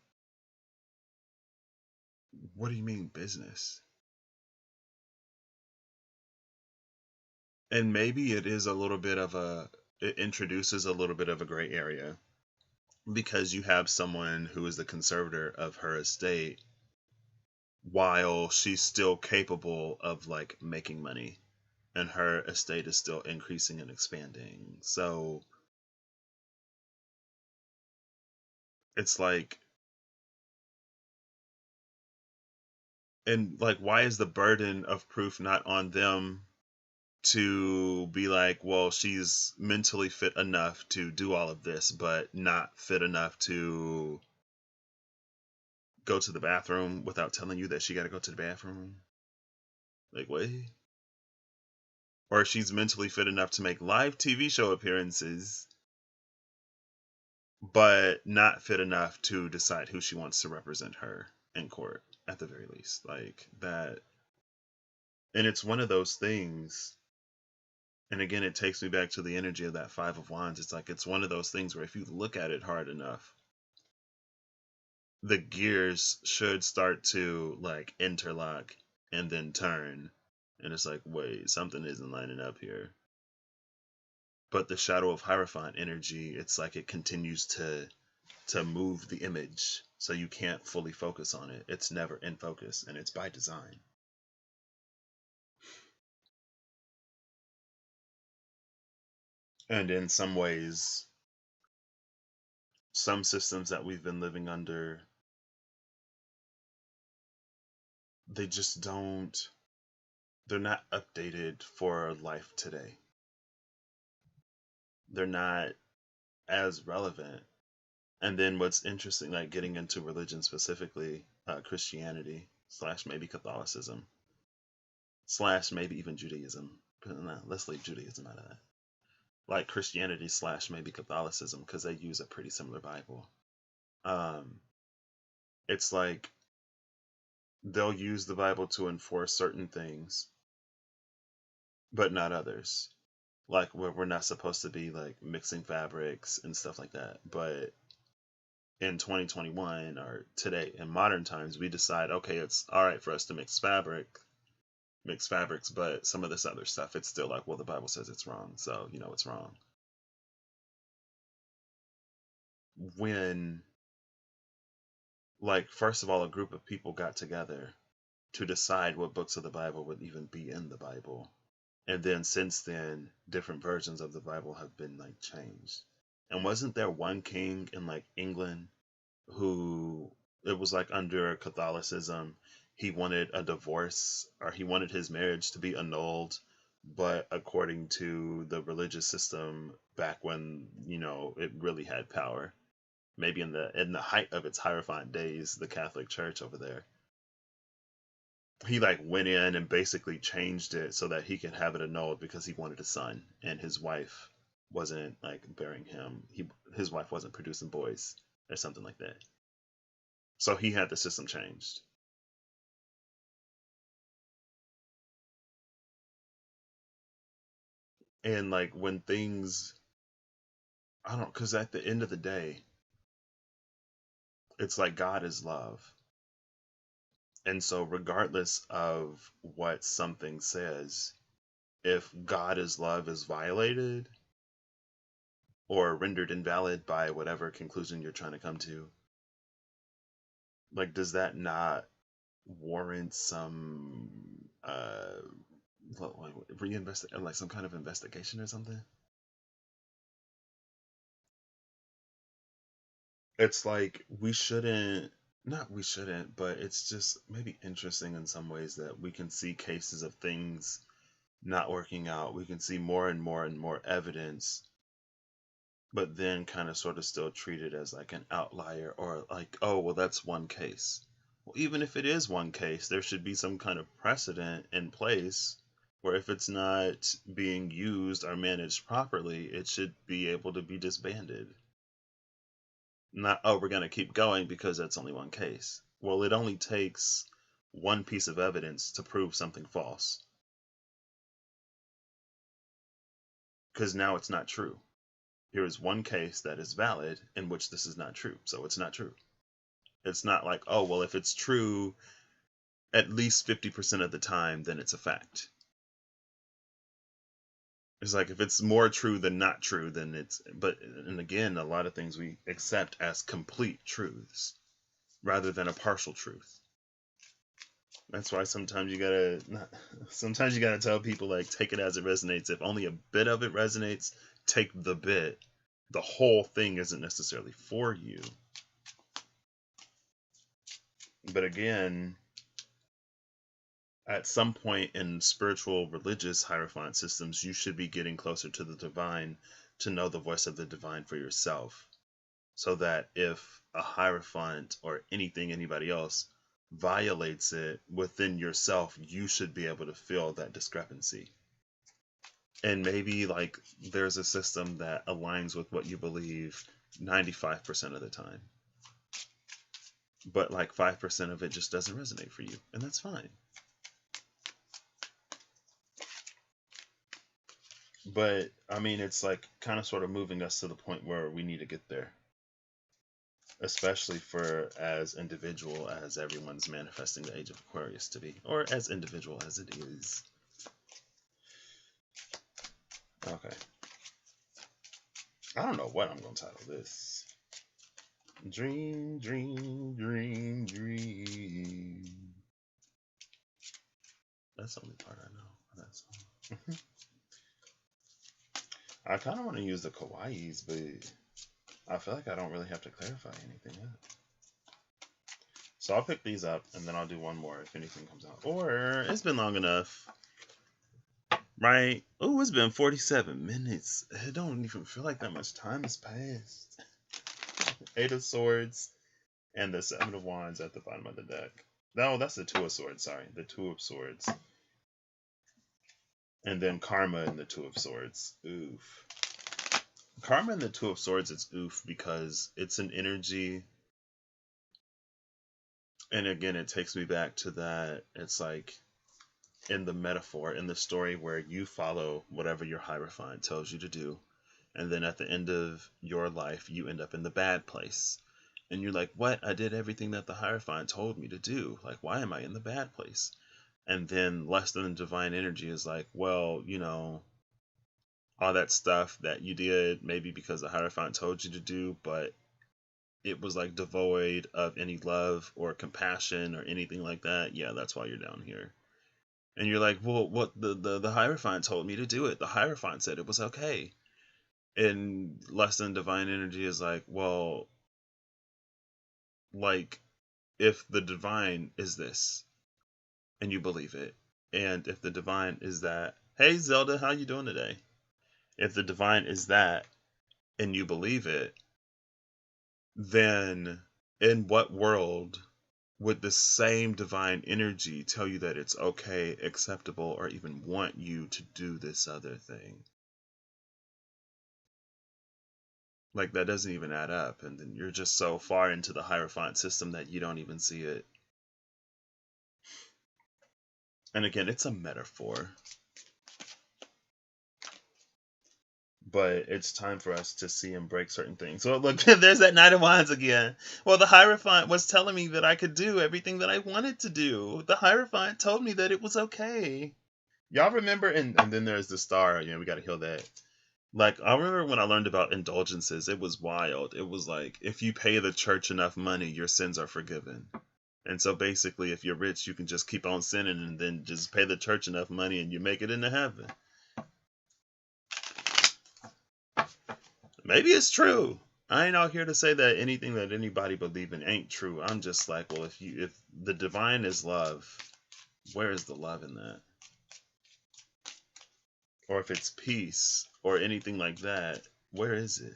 what do you mean business? And maybe it is a little bit of a, it introduces a little bit of a gray area because you have someone who is the conservator of her estate while she's still capable of like making money and her estate is still increasing and expanding. So it's like, and like, why is the burden of proof not on them to be like, well, she's mentally fit enough to do all of this, but not fit enough to go to the bathroom without telling you that she got to go to the bathroom? Like, what? Or she's mentally fit enough to make live TV show appearances, but not fit enough to decide who she wants to represent her in court, at the very least. Like that. And it's one of those things. And again, it takes me back to the energy of that Five of Wands. It's like, it's one of those things where if you look at it hard enough, the gears should start to like interlock and then turn. And it's like, wait, something isn't lining up here. But the shadow of Hierophant energy, it's like it continues to move the image, so you can't fully focus on it. It's never in focus, and it's by design. And in some ways, some systems that we've been living under, they just don't, they're not updated for life today. They're not as relevant. And then what's interesting, like getting into religion specifically, Christianity slash maybe Catholicism slash maybe even Judaism. But no, let's leave Judaism out of that. Like Christianity slash maybe Catholicism, because they use a pretty similar Bible. Um, it's like they'll use the Bible to enforce certain things, but not others. Like where we're not supposed to be like mixing fabrics and stuff like that. But in 2021 or today in modern times, we decide, okay, it's all right for us to mix fabrics, but some of this other stuff, it's still like, well, the Bible says it's wrong, so you know it's wrong. When, like, first of all, a group of people got together to decide what books of the Bible would even be in the Bible. And then since then, different versions of the Bible have been like changed. And wasn't there one king in like England who, it was like under Catholicism, he wanted a divorce or he wanted his marriage to be annulled, but according to the religious system back when, you know, it really had power, maybe in the height of its Hierophant days, the Catholic Church over there, he like went in and basically changed it so that he could have it annulled because he wanted a son and his wife wasn't like bearing him. His wife wasn't producing boys or something like that. So he had the system changed. And like when things, I don't, because at the end of the day, it's like God is love. And so regardless of what something says, if God is love is violated or rendered invalid by whatever conclusion you're trying to come to, like does that not warrant some like reinvest like some kind of investigation or something? It's like we shouldn't, not we shouldn't, but it's just maybe interesting in some ways that we can see cases of things not working out. We can see more and more and more evidence, but then kind of sort of still treat it as like an outlier or like, oh, well, that's one case. Well, even if it is one case, there should be some kind of precedent in place Or if it's not being used or managed properly, it should be able to be disbanded. Not, oh, we're going to keep going because that's only one case. Well, it only takes one piece of evidence to prove something false. Because now it's not true. Here is one case that is valid in which this is not true. So it's not true. It's not like, oh, well, if it's true at least 50% of the time, then it's a fact. It's like if it's more true than not true, then it's, but, and again, a lot of things we accept as complete truths rather than a partial truth. That's why sometimes sometimes you gotta tell people, like, take it as it resonates. If only a bit of it resonates, take the bit. The whole thing isn't necessarily for you. But again, at some point in spiritual, religious, hierophant systems, you should be getting closer to the divine to know the voice of the divine for yourself. So that if a hierophant or anybody else violates it within yourself, you should be able to feel that discrepancy. And maybe, like, there's a system that aligns with what you believe 95% of the time. But like 5% of it just doesn't resonate for you. And that's fine. But I mean, it's like kind of sort of moving us to the point where we need to get there. Especially for as individual as everyone's manifesting the age of Aquarius to be. Or as individual as it is. Okay. I don't know what I'm going to title this. Dream, dream, dream, dream. That's the only part I know of that song. I kind of want to use the kawaiis, but I feel like I don't really have to clarify anything yet. So I'll pick these up, and then I'll do one more if anything comes out. Or it's been long enough, right? Oh, it's been 47 minutes. It don't even feel like that much time has passed. 8 of Swords and the 7 of Wands at the bottom of the deck. No, that's the 2 of Swords, sorry. The 2 of Swords. And then Karma and the 2 of Swords. Oof. Karma and the 2 of Swords is oof because it's an energy. And again, it takes me back to that. It's like in the metaphor, in the story where you follow whatever your Hierophant tells you to do. And then at the end of your life, you end up in the bad place. And you're like, what? I did everything that the Hierophant told me to do. Like, why am I in the bad place? And then less than divine energy is like, well, you know, all that stuff that you did, maybe because the Hierophant told you to do, but it was like devoid of any love or compassion or anything like that. Yeah, that's why you're down here. And you're like, well, what the Hierophant told me to do it. The Hierophant said it was okay. And less than divine energy is like, well, like, if the divine is this and you believe it, and if the divine is that, hey Zelda, how you doing today? If the divine is that and you believe it, then in what world would the same divine energy tell you that it's okay, acceptable, or even want you to do this other thing? Like, that doesn't even add up, and then you're just so far into the Hierophant system that you don't even see it. And again, it's a metaphor. But it's time for us to see and break certain things. So look, there's that Knight of Wands again. Well, the Hierophant was telling me that I could do everything that I wanted to do. The Hierophant told me that it was okay. Y'all remember, and then there's the Star. You know, we got to heal that. Like, I remember when I learned about indulgences, it was wild. It was like, if you pay the church enough money, your sins are forgiven. And so basically, if you're rich, you can just keep on sinning and then just pay the church enough money and you make it into heaven. Maybe it's true. I ain't out here to say that anything that anybody believe in ain't true. I'm just like, well, if the divine is love, where is the love in that? Or if it's peace or anything like that, where is it?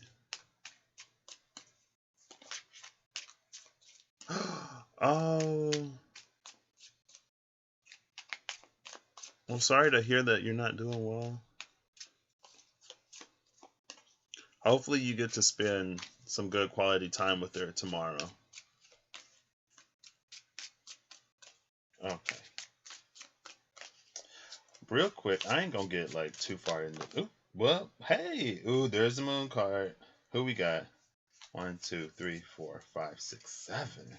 Oh, I'm sorry to hear that you're not doing well. Hopefully you get to spend some good quality time with her tomorrow. Okay. Real quick, I ain't gonna get like too far in the. Ooh, well, hey, ooh, there's the moon card. Who we got? 1, 2, 3, 4, 5, 6, 7.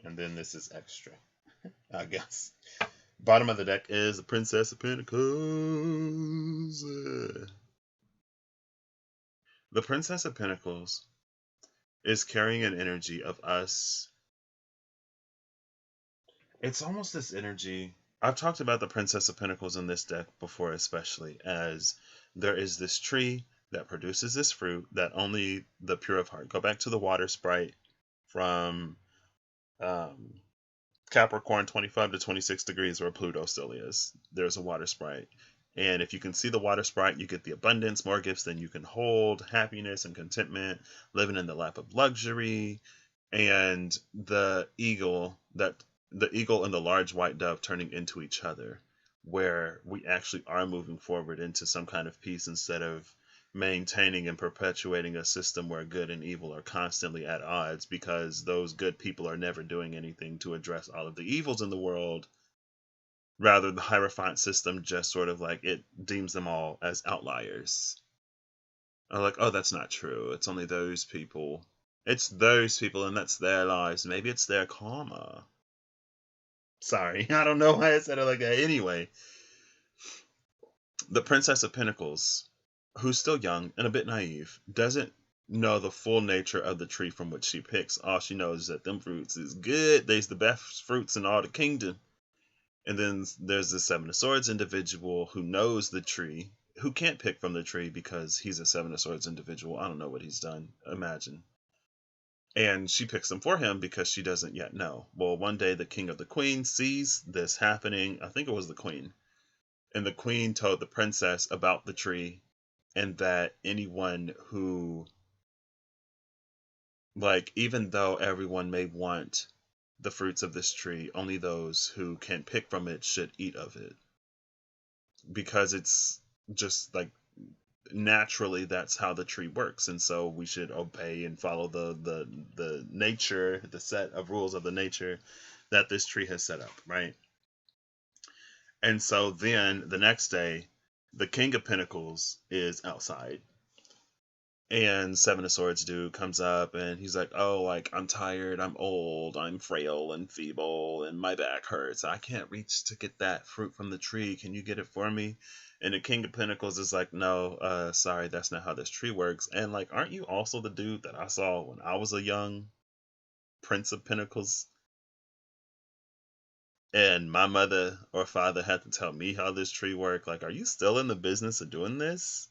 And then this is extra, I guess. Bottom of the deck is the Princess of Pentacles. The Princess of Pentacles is carrying an energy of us. It's almost this energy. I've talked about the Princess of Pentacles in this deck before, especially as there is this tree that produces this fruit that only the pure of heart. Go back to the water sprite from um, Capricorn 25 to 26 degrees where Pluto still is. There's a water sprite. And if you can see the water sprite, you get the abundance, more gifts than you can hold, happiness and contentment, living in the lap of luxury, and the eagle and the large white dove turning into each other, where we actually are moving forward into some kind of peace instead of maintaining and perpetuating a system where good and evil are constantly at odds because those good people are never doing anything to address all of the evils in the world. Rather, the Hierophant system just sort of like it deems them all as outliers. I'm like, oh, that's not true. It's only those people. It's those people, and that's their lives. Maybe it's their karma. Sorry, I don't know why I said it like that. Anyway, the Princess of Pentacles, who's still young and a bit naive, doesn't know the full nature of the tree from which she picks. All she knows is that them fruits is good. They's the best fruits in all the kingdom. And then there's the Seven of Swords individual who knows the tree, who can't pick from the tree because he's a Seven of Swords individual. I don't know what he's done. Imagine. And she picks them for him because she doesn't yet know. Well, one day the king of the queen sees this happening. I think it was the queen. And the queen told the princess about the tree and that anyone who, like, even though everyone may want the fruits of this tree, only those who can pick from it should eat of it. Because it's just like naturally that's how the tree works, and so we should obey and follow the nature, the set of rules of the nature that this tree has set up, right? And so then the next day the King of Pentacles is outside, and Seven of Swords dude comes up and he's like, oh, like, I'm tired, I'm old, I'm frail and feeble, and my back hurts, I can't reach to get that fruit from the tree, can you get it for me? And the King of Pentacles is like, no, sorry, that's not how this tree works. And like, aren't you also the dude that I saw when I was a young Prince of Pentacles? And my mother or father had to tell me how this tree worked. Like, are you still in the business of doing this?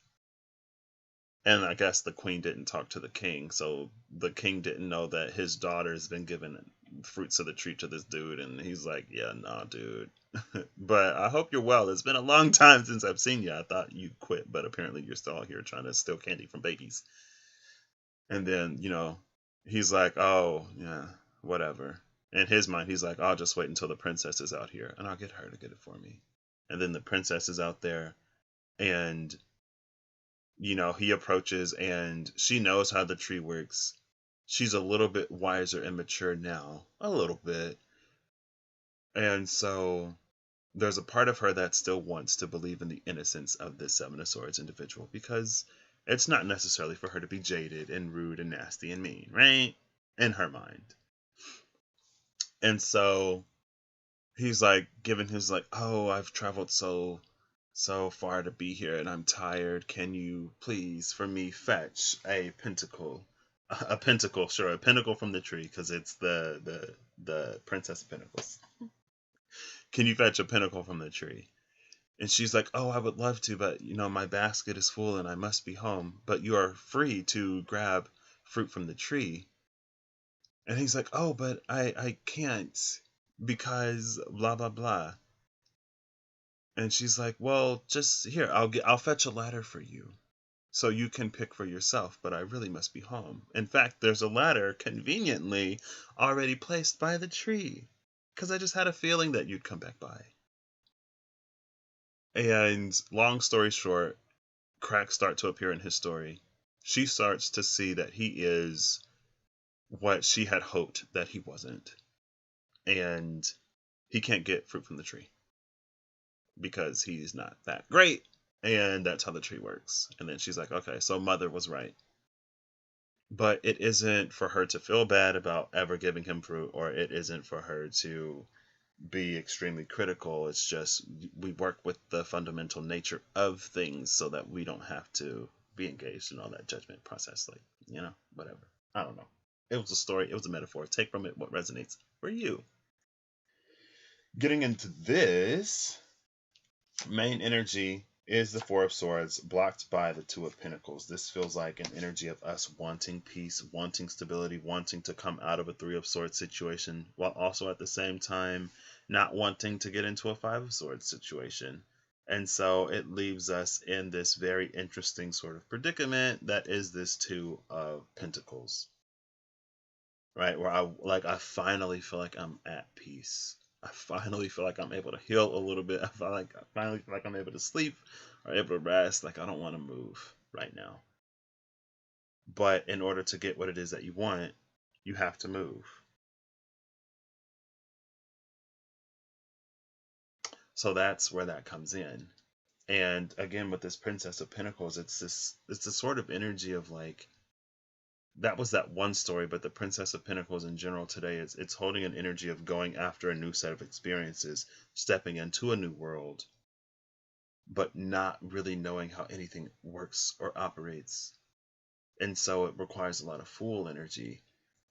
And I guess the queen didn't talk to the king, so the king didn't know that his daughter's been giving fruits of the tree to this dude, and he's like, yeah, nah, dude. But I hope you're well. It's been a long time since I've seen you. I thought you quit, but apparently you're still out here trying to steal candy from babies. And then, he's like, oh, yeah, whatever. In his mind, he's like, I'll just wait until the princess is out here, and I'll get her to get it for me. And then the princess is out there, and he approaches and she knows how the tree works. She's a little bit wiser and mature now, a little bit. And so there's a part of her that still wants to believe in the innocence of this Seven of Swords individual because it's not necessarily for her to be jaded and rude and nasty and mean, right? In her mind. And so he's like giving his like, oh, I've traveled so far to be here and I'm tired. Can you please for me fetch a pentacle? A pentacle, sure, a pentacle from the tree because it's the Princess of Pentacles. Can you fetch a pentacle from the tree? And she's like, oh, I would love to, but my basket is full and I must be home. But you are free to grab fruit from the tree. And he's like, oh, but I can't because blah blah blah. And she's like, well, just here, I'll fetch a ladder for you. so you can pick for yourself, but I really must be home. In fact, there's a ladder conveniently already placed by the tree, because I just had a feeling that you'd come back by. And long story short, cracks start to appear in his story. She starts to see that he is what she had hoped that he wasn't. And he can't get fruit from the tree because he's not that great. And that's how the tree works. And then she's like, okay, so mother was right. But it isn't for her to feel bad about ever giving him fruit, or it isn't for her to be extremely critical. It's just we work with the fundamental nature of things so that we don't have to be engaged in all that judgment process. Like, whatever. I don't know. It was a story. It was a metaphor. Take from it what resonates for you. Getting into this, main energy is the Four of Swords, blocked by the Two of Pentacles. This feels like an energy of us wanting peace, wanting stability, wanting to come out of a Three of Swords situation, while also at the same time not wanting to get into a Five of Swords situation. And so it leaves us in this very interesting sort of predicament that is this Two of Pentacles. Right? Where I finally feel like I'm at peace. I finally feel like I'm able to heal a little bit. I finally feel like I'm able to sleep or able to rest. Like, I don't want to move right now. But in order to get what it is that you want, you have to move. So that's where that comes in. And again, with this Princess of Pentacles, it's this sort of energy of like, that was that one story, but the Princess of Pentacles in general today, it's holding an energy of going after a new set of experiences, stepping into a new world, but not really knowing how anything works or operates. And so it requires a lot of fool energy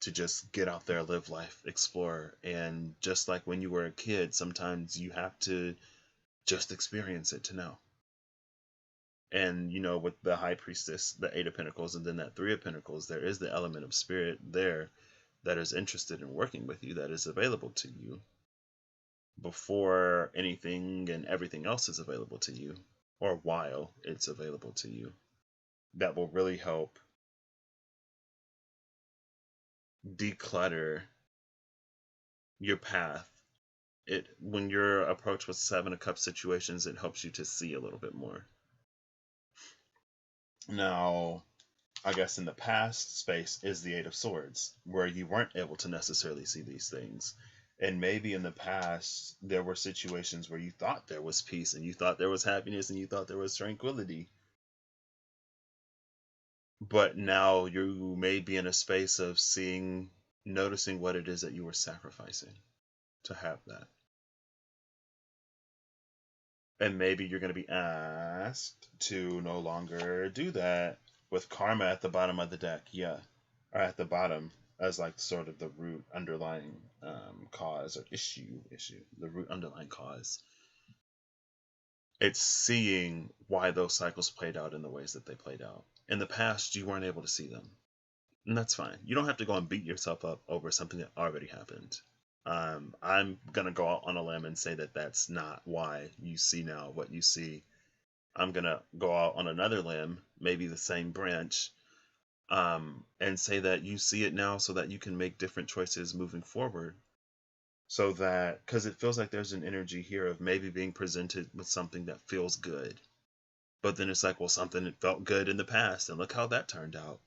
to just get out there, live life, explore. And just like when you were a kid, sometimes you have to just experience it to know. And, with the High Priestess, the Eight of Pentacles, and then that Three of Pentacles, there is the element of spirit there that is interested in working with you, that is available to you before anything and everything else is available to you, or while it's available to you. That will really help declutter your path. When you're approached with Seven of Cups situations, it helps you to see a little bit more. Now, I guess in the past space is the Eight of Swords, where you weren't able to necessarily see these things. And maybe in the past, there were situations where you thought there was peace, and you thought there was happiness, and you thought there was tranquility. But now you may be in a space of noticing what it is that you were sacrificing to have that. And maybe you're going to be asked to no longer do that, with karma at the bottom of the deck. Yeah. Or at the bottom as like sort of the root underlying cause or issue. The root underlying cause. It's seeing why those cycles played out in the ways that they played out. In the past, you weren't able to see them. And that's fine. You don't have to go and beat yourself up over something that already happened. I'm going to go out on a limb and say that that's not why you see now what you see. I'm going to go out on another limb, maybe the same branch, and say that you see it now so that you can make different choices moving forward. So that, because it feels like there's an energy here of maybe being presented with something that feels good. But then it's like, well, something that felt good in the past, and look how that turned out.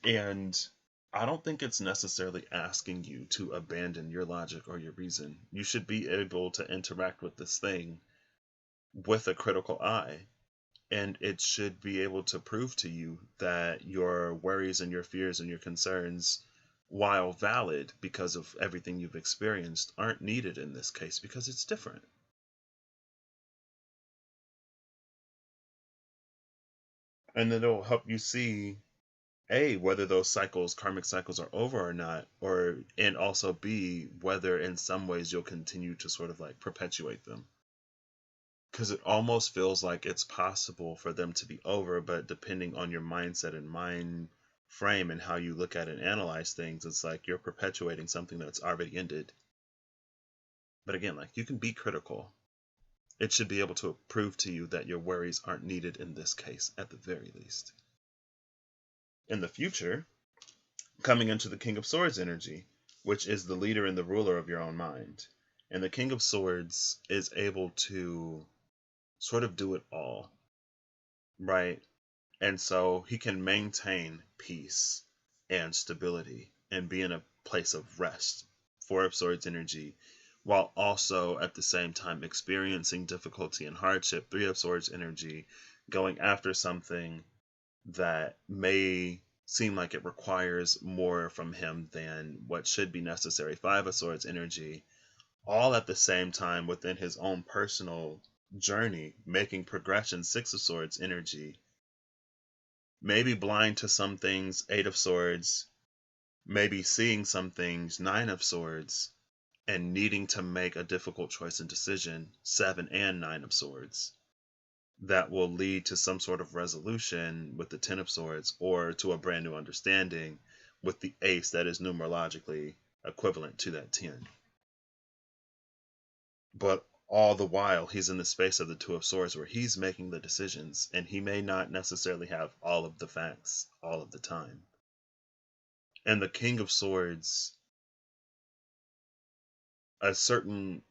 And I don't think it's necessarily asking you to abandon your logic or your reason. You should be able to interact with this thing with a critical eye. And it should be able to prove to you that your worries and your fears and your concerns, while valid because of everything you've experienced, aren't needed in this case because it's different. And it'll help you see A, whether those karmic cycles are over or not, and also B, whether in some ways you'll continue to sort of like perpetuate them. Because it almost feels like it's possible for them to be over, but depending on your mindset and mind frame and how you look at and analyze things, it's like you're perpetuating something that's already ended. But again, like, you can be critical. It should be able to prove to you that your worries aren't needed in this case, at the very least. In the future, coming into the King of Swords energy, which is the leader and the ruler of your own mind. And the King of Swords is able to sort of do it all, right? And so he can maintain peace and stability and be in a place of rest, Four of Swords energy, while also at the same time experiencing difficulty and hardship, Three of Swords energy, going after something that may seem like it requires more from him than what should be necessary, Five of Swords energy, all at the same time within his own personal journey, making progression, Six of Swords energy, maybe blind to some things, Eight of Swords, maybe seeing some things, Nine of Swords, and needing to make a difficult choice and decision, Seven and Nine of Swords, that will lead to some sort of resolution with the Ten of Swords, or to a brand new understanding with the Ace that is numerologically equivalent to that 10. But all the while, he's in the space of the Two of Swords where he's making the decisions, and he may not necessarily have all of the facts all of the time. And the King of Swords, a certain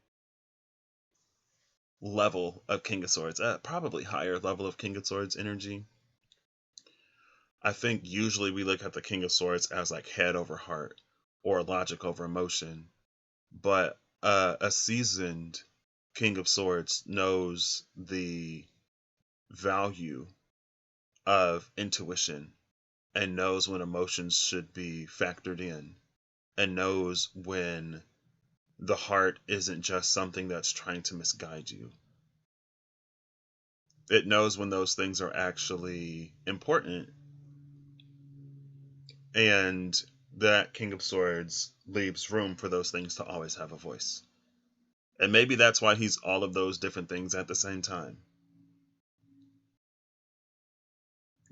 level of King of Swords, probably higher level of King of Swords energy. I think usually we look at the King of Swords as like head over heart or logic over emotion, but a seasoned King of Swords knows the value of intuition and knows when emotions should be factored in and knows when the heart isn't just something that's trying to misguide you. It knows when those things are actually important, and that King of Swords leaves room for those things to always have a voice. And maybe that's why he's all of those different things at the same time.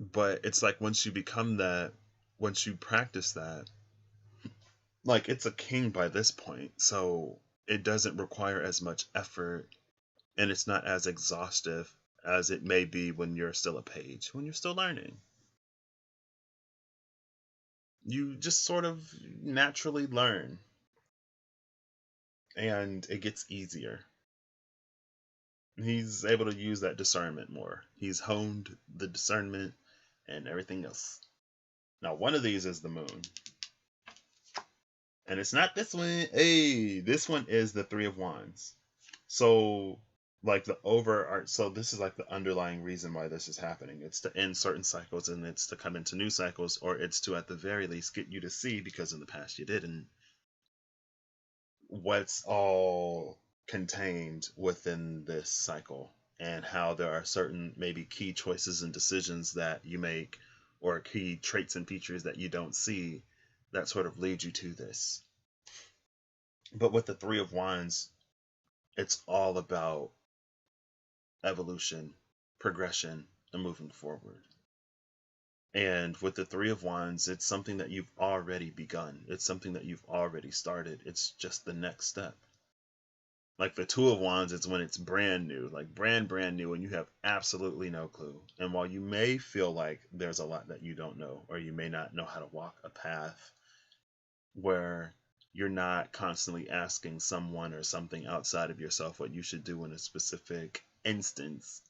But it's like once you become that, once you practice that, like it's a king by this point, so it doesn't require as much effort and it's not as exhaustive as it may be when you're still a page, when you're still learning. You just sort of naturally learn and it gets easier. He's able to use that discernment more. He's honed the discernment and everything else. Now, one of these is the moon. And it's not this one. Hey, this one is the Three of Wands. So, like the overarch, so this is like the underlying reason why this is happening. It's to end certain cycles and it's to come into new cycles, or it's to at the very least get you to see, because in the past you didn't, what's all contained within this cycle and how there are certain maybe key choices and decisions that you make, or key traits and features that you don't see, that sort of lead you to this. But with the Three of Wands, it's all about evolution, progression, and moving forward. And with the Three of Wands, it's something that you've already begun. It's something that you've already started. It's just the next step. Like the Two of Wands, it's when it's brand new, like brand new, and you have absolutely no clue. And while you may feel like there's a lot that you don't know, or you may not know how to walk a path where you're not constantly asking someone or something outside of yourself what you should do in a specific instance.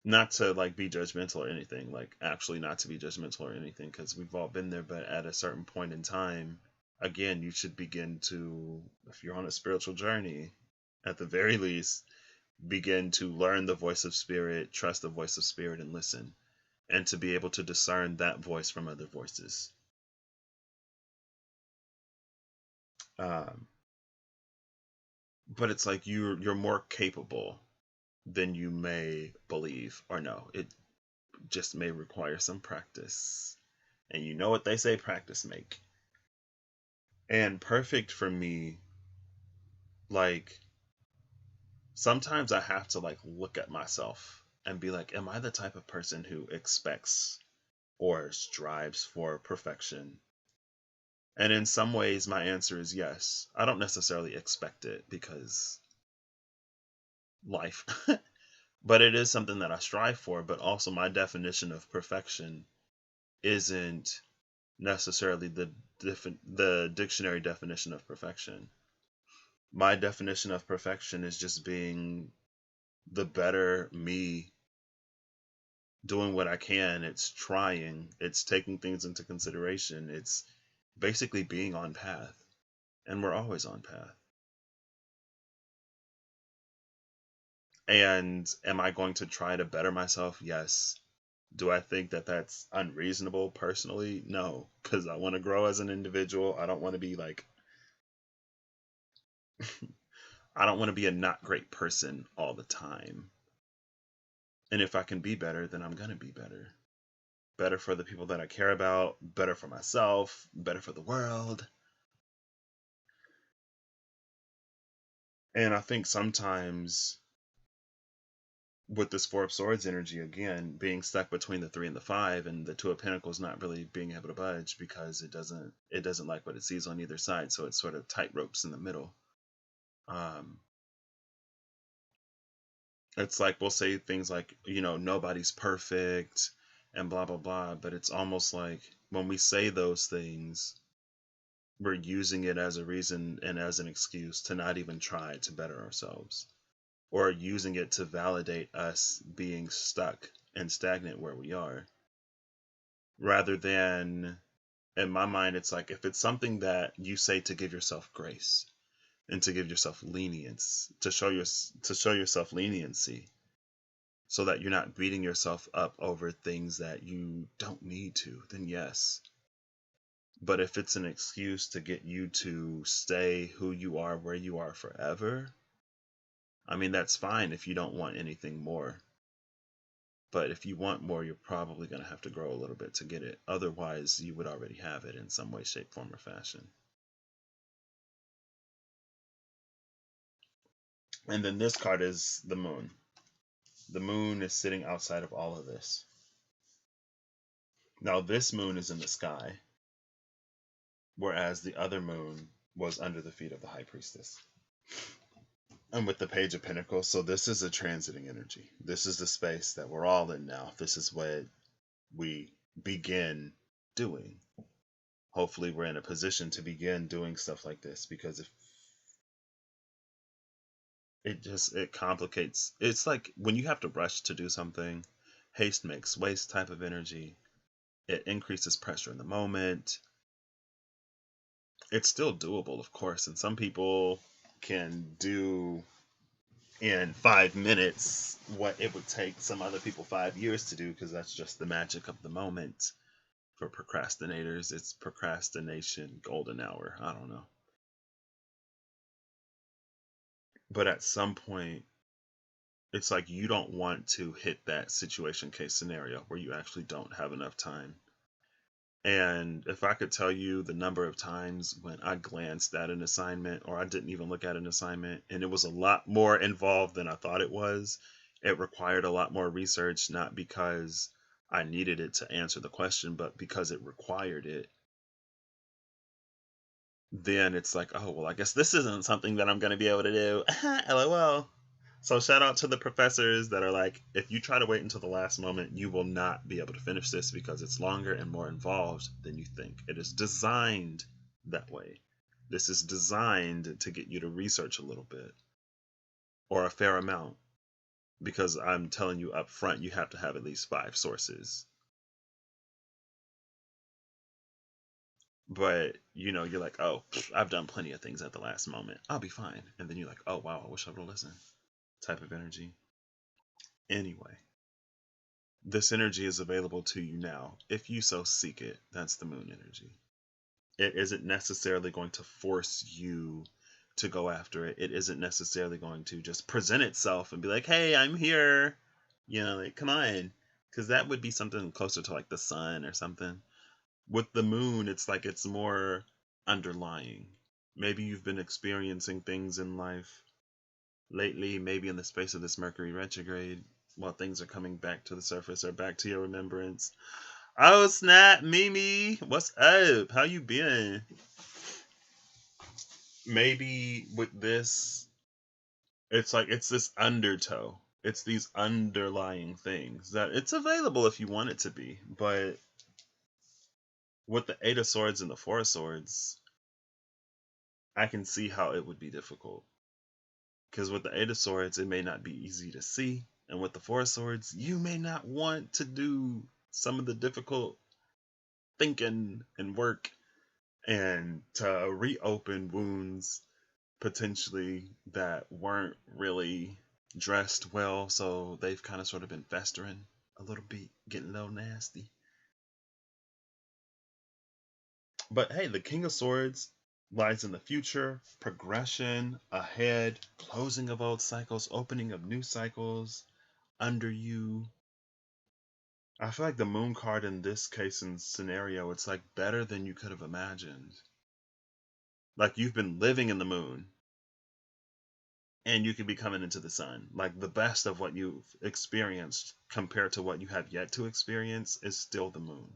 Not to like be judgmental or anything, like actually not to be judgmental or anything, because we've all been there, but at a certain point in time, again, you should begin to, if you're on a spiritual journey, at the very least, begin to learn the voice of spirit, trust the voice of spirit, and listen, and to be able to discern that voice from other voices. But it's like you're more capable than you may believe or know. It just may require some practice. And you know what they say, practice make. And perfect for me, like sometimes I have to like look at myself and be like, am I the type of person who expects or strives for perfection? And in some ways, my answer is yes. I don't necessarily expect it because life, but it is something that I strive for. But also, my definition of perfection isn't necessarily the dictionary definition of perfection. My definition of perfection is just being the better me, doing what I can. It's trying, it's taking things into consideration, it's basically being on path. And we're always on path. And am I going to try to better myself? Yes. Do I think that that's unreasonable personally? No, because I want to grow as an individual. I don't want to be like, I don't want to be a not great person all the time. And if I can be better, then I'm going to be better. Better for the people that I care about, better for myself, better for the world. And I think sometimes with this Four of Swords energy, again, being stuck between the 3 and the 5, and the Two of Pentacles not really being able to budge because it doesn't like what it sees on either side, so it's sort of tight ropes in the middle. It's like we'll say things like, nobody's perfect and blah blah blah, but it's almost like when we say those things, we're using it as a reason and as an excuse to not even try to better ourselves, or using it to validate us being stuck and stagnant where we are, rather than, in my mind, it's like if it's something that you say to give yourself grace and to give yourself lenience, to show yourself leniency, so that you're not beating yourself up over things that you don't need to, then yes. But if it's an excuse to get you to stay who you are, where you are forever, I mean, that's fine if you don't want anything more. But if you want more, you're probably going to have to grow a little bit to get it. Otherwise, you would already have it in some way, shape, form, or fashion. And then this card is the moon. The moon is sitting outside of all of this. Now, this moon is in the sky, whereas the other moon was under the feet of the High Priestess. And with the Page of Pentacles, so this is a transiting energy. This is the space that we're all in now. This is what we begin doing. Hopefully we're in a position to begin doing stuff like this, because if it complicates, it's like when you have to rush to do something, haste makes waste type of energy. It increases pressure in the moment. It's still doable, of course, and some people can do in 5 minutes what it would take some other people 5 years to do, because that's just the magic of the moment. For procrastinators, it's procrastination golden hour. I don't know. But at some point, it's like you don't want to hit that situation case scenario where you actually don't have enough time. And if I could tell you the number of times when I glanced at an assignment, or I didn't even look at an assignment, and it was a lot more involved than I thought it was. It required a lot more research, not because I needed it to answer the question, but because it required it. Then it's like, oh, well, I guess this isn't something that I'm going to be able to do. LOL. So shout out to the professors that are like, if you try to wait until the last moment, you will not be able to finish this because it's longer and more involved than you think. It is designed that way. This is designed to get you to research a little bit, or a fair amount, because I'm telling you up front, you have to have at least 5 sources. But you're like, oh, I've done plenty of things at the last moment, I'll be fine. And then you're like, oh wow, I wish I would have listened, type of energy. Anyway, this energy is available to you now if you so seek it. That's the moon energy. It isn't necessarily going to force you to go after it. It isn't necessarily going to just present itself and be like, hey, I'm here, like, come on, because that would be something closer to like the sun or something. With the moon, it's like it's more underlying. Maybe you've been experiencing things in life lately, maybe in the space of this Mercury retrograde, while things are coming back to the surface or back to your remembrance. Oh snap, Mimi, what's up? How you been? Maybe with this, it's like it's this undertow. It's these underlying things that it's available if you want it to be, but with the Eight of Swords and the Four of Swords, I can see how it would be difficult. Because with the Eight of Swords, it may not be easy to see, and with the Four of Swords, you may not want to do some of the difficult thinking and work and to reopen wounds potentially that weren't really dressed well, so they've kind of sort of been festering a little bit, getting a little nasty. But hey, the King of Swords lies in the future, progression, ahead, closing of old cycles, opening of new cycles under you. I feel like the moon card in this case and scenario, it's like better than you could have imagined. Like you've been living in the moon and you could be coming into the sun. Like the best of what you've experienced compared to what you have yet to experience is still the moon.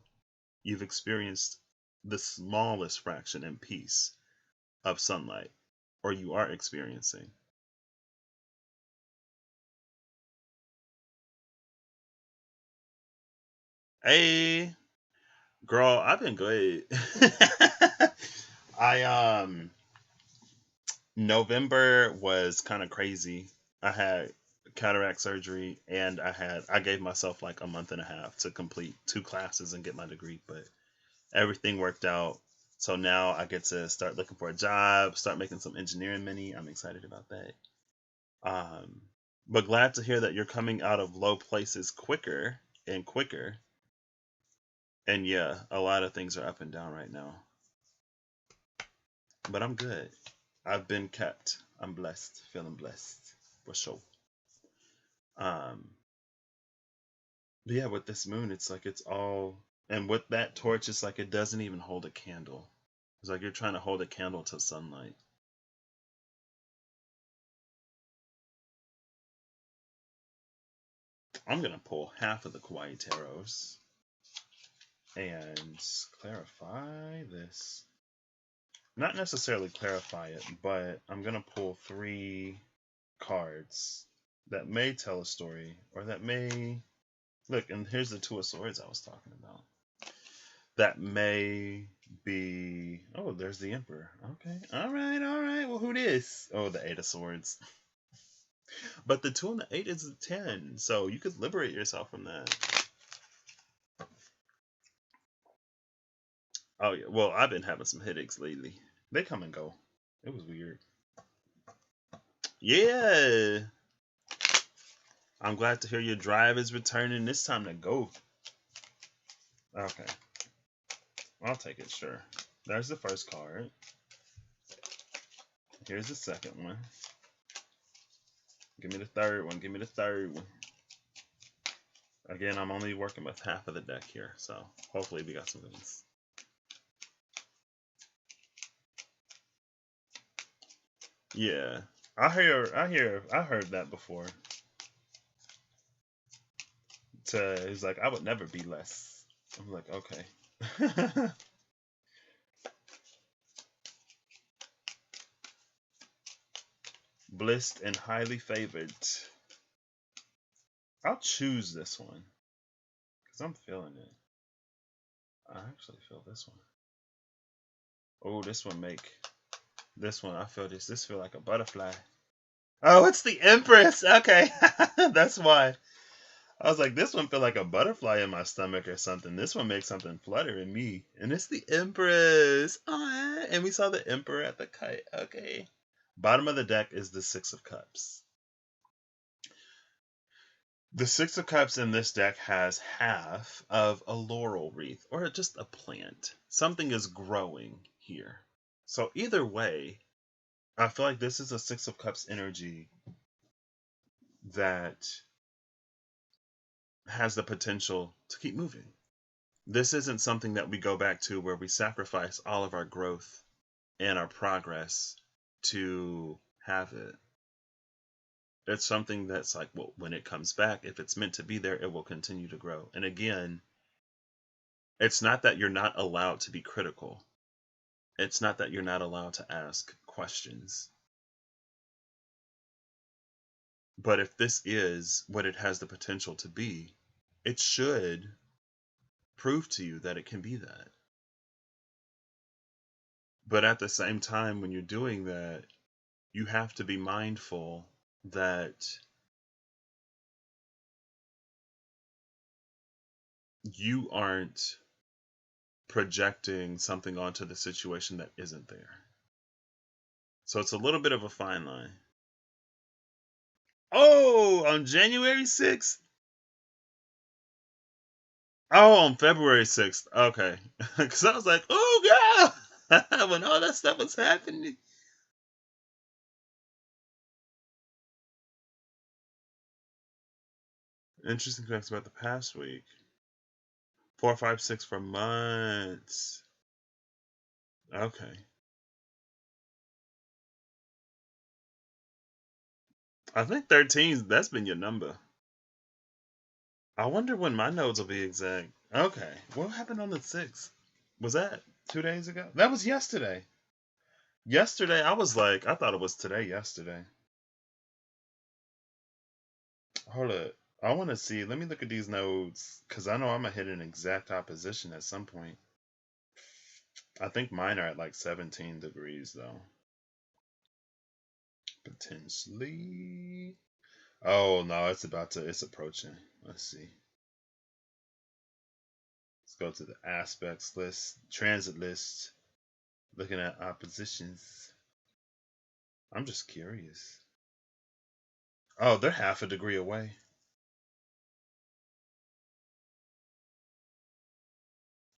You've experienced the smallest fraction and piece of sunlight, or you are experiencing. Hey, girl, I've been good. I November was kind of crazy. I had cataract surgery and I gave myself like a month and a half to complete 2 classes and get my degree, but everything worked out. So now I get to start looking for a job, start making some engineering money. I'm excited about that. Um, but glad to hear that you're coming out of low places quicker and quicker. And yeah, a lot of things are up and down right now. But I'm good. I've been kept. I'm blessed, feeling blessed for sure. Um, but yeah, with this moon, it's like it's all, and with that torch, it's like it doesn't even hold a candle. It's like you're trying to hold a candle to sunlight. I'm gonna pull half of the Kawaii Tarots and clarify this. Not necessarily clarify it, but I'm gonna pull 3 cards that may tell a story, or that may look. And here's the Two of Swords I was talking about. That may be. Oh, there's the Emperor. Okay, all right, all right. Well, who this? Oh, the Eight of Swords. But the 2 and the 8 is a 10, so you could liberate yourself from that. Oh yeah. Well, I've been having some headaches lately. They come and go. It was weird. Yeah. I'm glad to hear your drive is returning. It's time to go. Okay. I'll take it, sure. There's the first card. Here's the second one. Give me the third one. Give me the third one. Again, I'm only working with half of the deck here, so hopefully we got some good ones. Yeah. I heard that before. He's like, I would never be less. I'm like, okay. Blissed and highly favored. I'll choose this one because I'm feeling it. I actually feel this one. Oh, this one make this one. I feel this. This feel like a butterfly. Oh, it's the Empress. Okay, that's why. I was like, this one feel like a butterfly in my stomach or something. This one makes something flutter in me, and it's the Empress. And we saw the Emperor at the kite. Okay. Bottom of the deck is the Six of Cups. The Six of Cups in this deck has half of a laurel wreath or just a plant. Something is growing here. So either way, I feel like this is a Six of Cups energy that has the potential to keep moving. This isn't something that we go back to where we sacrifice all of our growth and our progress to have it. It's something that's like, well, when it comes back, if it's meant to be there, it will continue to grow. And again, It's not that you're not allowed to be critical. It's not that you're not allowed to ask questions. But if this is what it has the potential to be, it should prove to you that it can be that. But at the same time, when you're doing that, you have to be mindful that you aren't projecting something onto the situation that isn't there. So it's a little bit of a fine line. Oh, on January 6th? Oh, on February 6th. Okay. Because I was like, oh, God. When all that stuff was happening. Interesting facts about the past week. 4, 5, 6 for months. Okay. I think 13, that's been your number. I wonder when my nodes will be exact. Okay. What happened on the 6th? Was that 2 days ago? That was yesterday. Yesterday, I was like, I thought it was today, yesterday. Hold it. I want to see. Let me look at these nodes because I know I'm going to hit an exact opposition at some point. I think mine are at like 17 degrees, though. Potentially. Oh, no, it's approaching. Let's see. Let's go to the aspects list, transit list, looking at oppositions. I'm just curious. Oh, they're half a degree away.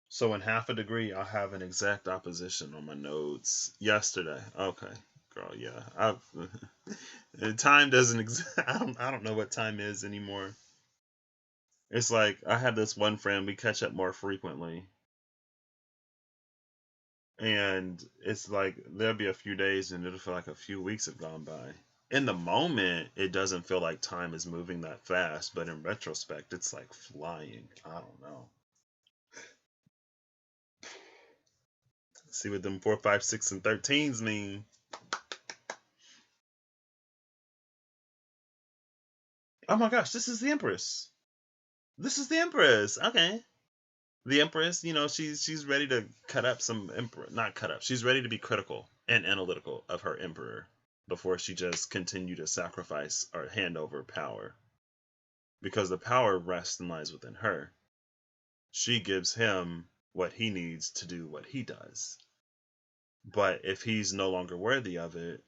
So in half a degree, I'll have an exact opposition on my nodes yesterday. Okay, girl, yeah. Time doesn't. I don't know what time is anymore. It's like I have this one friend. We catch up more frequently, and it's like there'll be a few days, and it'll feel like a few weeks have gone by. In the moment, it doesn't feel like time is moving that fast, but in retrospect, it's like flying. I don't know. See what them 4, 5, 6, and 13s mean. Oh my gosh, this is the Empress. This is the Empress. Okay. The Empress, she's ready to cut up some emperor. Not cut up. She's ready to be critical and analytical of her emperor before she just continue to sacrifice or hand over power. Because the power rests and lies within her. She gives him what he needs to do what he does. But if he's no longer worthy of it,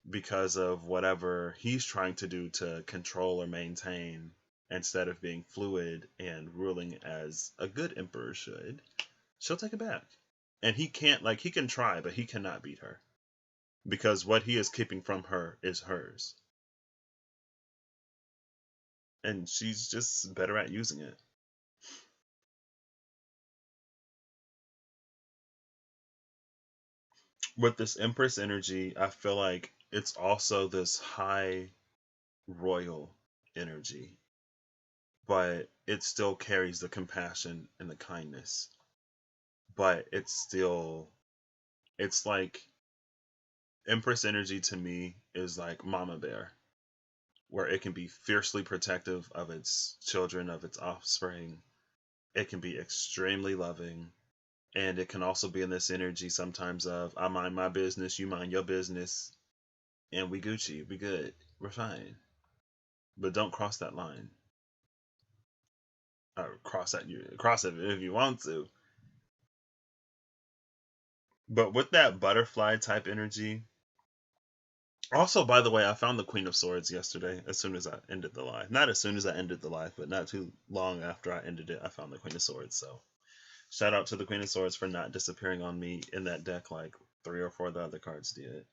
because of whatever he's trying to do to control or maintain, instead of being fluid and ruling as a good emperor should, she'll take it back. And he can't, like, he can try, but he cannot beat her. Because what he is keeping from her is hers. And she's just better at using it. With this Empress energy, I feel like it's also this high royal energy. But it still carries the compassion and the kindness. But it's like Empress energy to me is like Mama Bear, where it can be fiercely protective of its children, of its offspring. It can be extremely loving, and it can also be in this energy sometimes of I mind my business, you mind your business, and we Gucci, we good, we're fine. But don't cross that line. Or cross it if you want to. But with that butterfly type energy, also, by the way, I found the Queen of Swords yesterday as soon as I ended the live. Not as soon as I ended the live, but not too long after I ended it, I found the Queen of Swords. So, shout out to the Queen of Swords for not disappearing on me in that deck like 3 or 4 of the other cards did.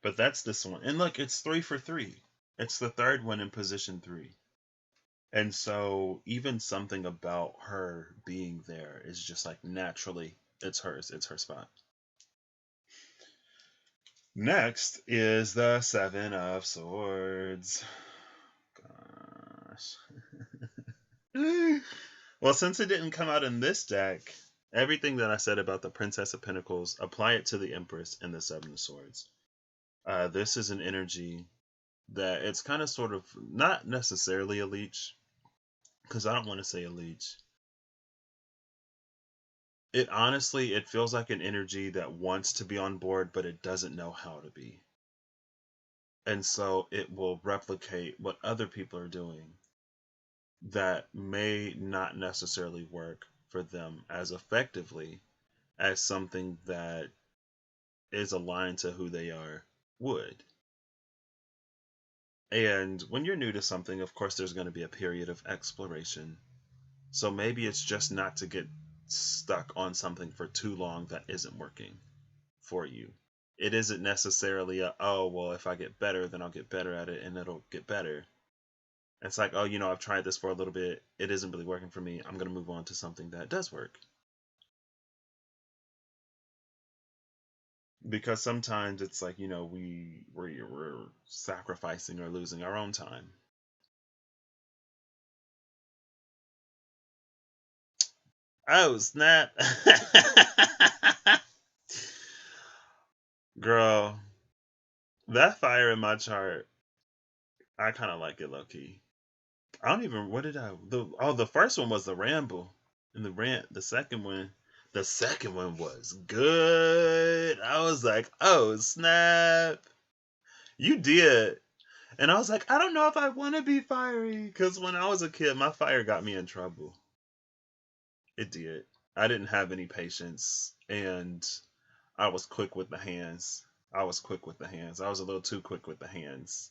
But that's this one. And look, it's 3 for 3. It's the third one in position 3. And so, even something about her being there is just like naturally, it's hers. It's her spot. Next is the 7 of Swords. Gosh. Well, since it didn't come out in this deck, everything that I said about the Princess of Pentacles, apply it to the Empress and the Seven of Swords. This is an energy that it's kind of sort of not necessarily a leech, because I don't want to say a leech. It honestly, it feels like an energy that wants to be on board, but it doesn't know how to be. And so it will replicate what other people are doing that may not necessarily work for them as effectively as something that is aligned to who they are would. And when you're new to something, of course, there's going to be a period of exploration. So maybe it's just not to get stuck on something for too long that isn't working for you. It isn't necessarily a, oh, well, if I get better, then I'll get better at it and it'll get better. It's like, oh, I've tried this for a little bit. It isn't really working for me. I'm going to move on to something that does work. Because sometimes it's like, we're sacrificing or losing our own time. Oh, snap. Girl, that fire in my chart, I kind of like it low key. I don't even, what did the first one was the ramble and the rant. The second one was good. I was like, oh, snap. You did. And I was like, I don't know if I want to be fiery. Because when I was a kid, my fire got me in trouble. It did. I didn't have any patience. And I was quick with the hands. I was a little too quick with the hands.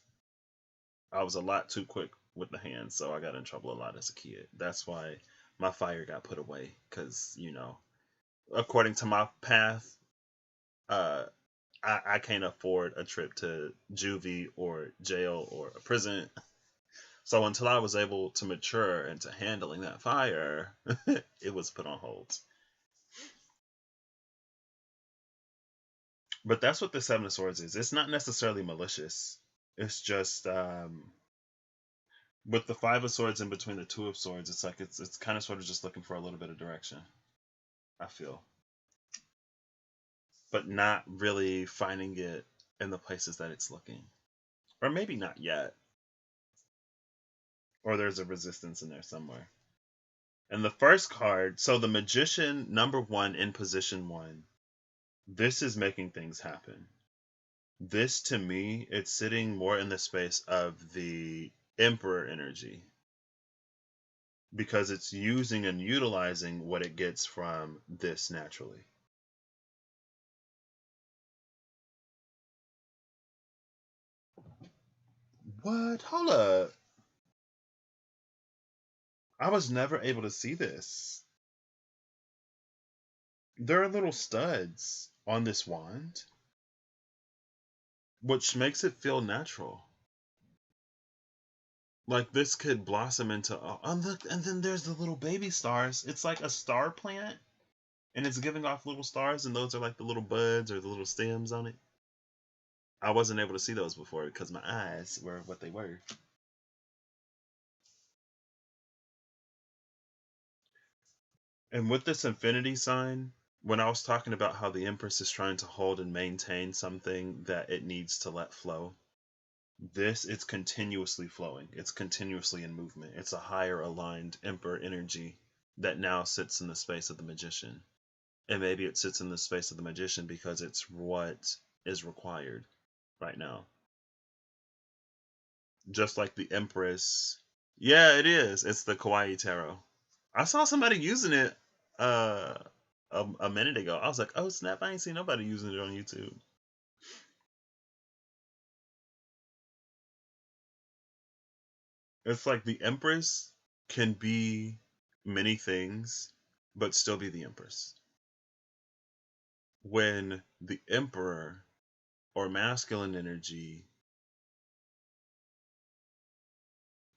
I was a lot too quick with the hands. So I got in trouble a lot as a kid. That's why my fire got put away. Because, according to my path, I can't afford a trip to juvie or jail or a prison. So until I was able to mature into handling that fire, it was put on hold. But that's what the Seven of Swords is. It's not necessarily malicious. It's just with the Five of Swords in between the Two of Swords, it's like it's kind of sort of just looking for a little bit of direction, I feel. But not really finding it in the places that it's looking. Or maybe not yet. Or there's a resistance in there somewhere. And the first card, so the Magician, number 1 in position 1, this is making things happen. This, to me, it's sitting more in the space of the Emperor energy. Because it's using and utilizing what it gets from this naturally. What? Hold up. I was never able to see this. There are little studs on this wand, which makes it feel natural. Like this could blossom into, oh, look, and then there's the little baby stars. It's like a star plant, and it's giving off little stars, and those are like the little buds or the little stems on it. I wasn't able to see those before because my eyes were what they were. And with this infinity sign, when I was talking about how the Empress is trying to hold and maintain something that it needs to let flow, it's continuously flowing. It's continuously in movement. It's a higher aligned Emperor energy that now sits in the space of the Magician. And maybe it sits in the space of the Magician because it's what is required right now. Just like the Empress. Yeah, it is. It's the Kawaii Tarot. I saw somebody using it a minute ago. I was like, oh snap, I ain't seen nobody using it on YouTube. It's like the Empress can be many things, but still be the Empress. When the Emperor or masculine energy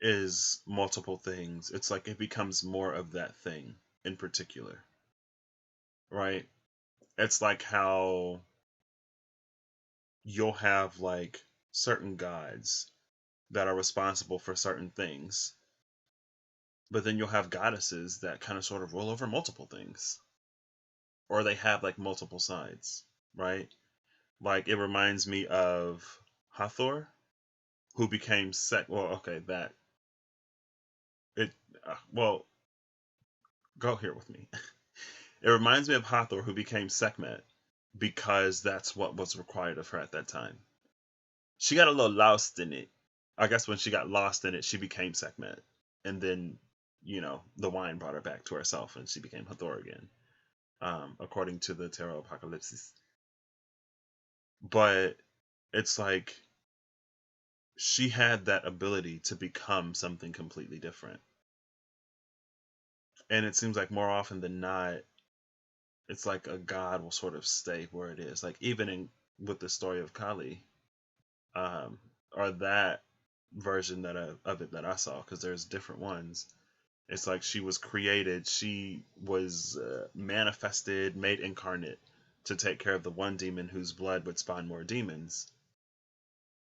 is multiple things, it's like it becomes more of that thing in particular. Right? It's like how you'll have like certain gods that are responsible for certain things. But then you'll have goddesses that kind of sort of rule over multiple things, or they have like multiple sides, right? Like it reminds me of Hathor, who became well, okay, that it well, go here with me. It reminds me of Hathor, who became Sekhmet because that's what was required of her at that time. She got a little lost in it. I guess when she got lost in it, she became Sekhmet, and then the wine brought her back to herself, and she became Hathor again, according to the Tarot Apocalypse. But it's like she had that ability to become something completely different. And it seems like more often than not, it's like a god will sort of stay where it is. Like even with the story of Kali, or that version of it that I saw, because there's different ones. It's like she was created, she was manifested, made incarnate to take care of the one demon whose blood would spawn more demons.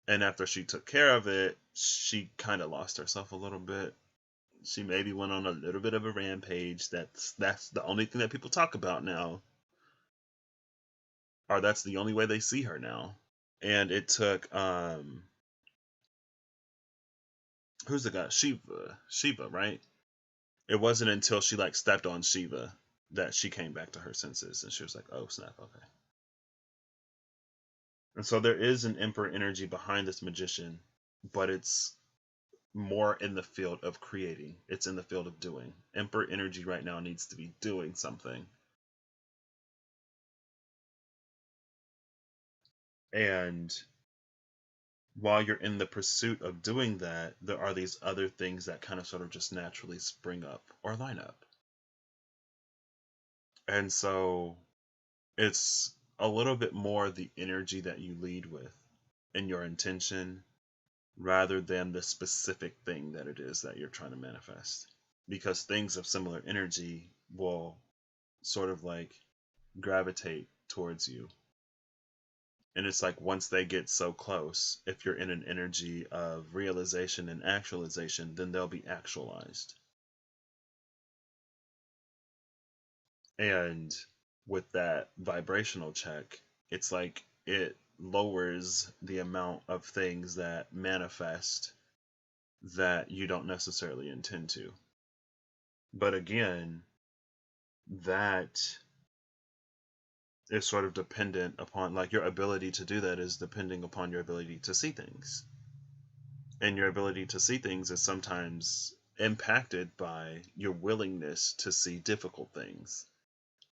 And after she took care of it, she kind of lost herself a little bit. She maybe went on a little bit of a rampage. That's the only thing that people talk about now, or that's the only way they see her now. And it took who's the guy? Shiva, right? It wasn't until she like stepped on Shiva that she came back to her senses, and she was like, "Oh snap, okay." And so there is an emperor energy behind this magician, but it's more in the field of creating. It's in the field of doing. Emperor energy right now needs to be doing something. And while you're in the pursuit of doing that, there are these other things that kind of sort of just naturally spring up or line up. And so it's a little bit more the energy that you lead with and your intention rather than the specific thing that it is that you're trying to manifest. Because things of similar energy will sort of like gravitate towards you. And it's like once they get so close, if you're in an energy of realization and actualization, then they'll be actualized. And with that vibrational check, it's like it lowers the amount of things that manifest that you don't necessarily intend to. But again, that is sort of dependent upon, like, your ability to do that is depending upon your ability to see things. And your ability to see things is sometimes impacted by your willingness to see difficult things.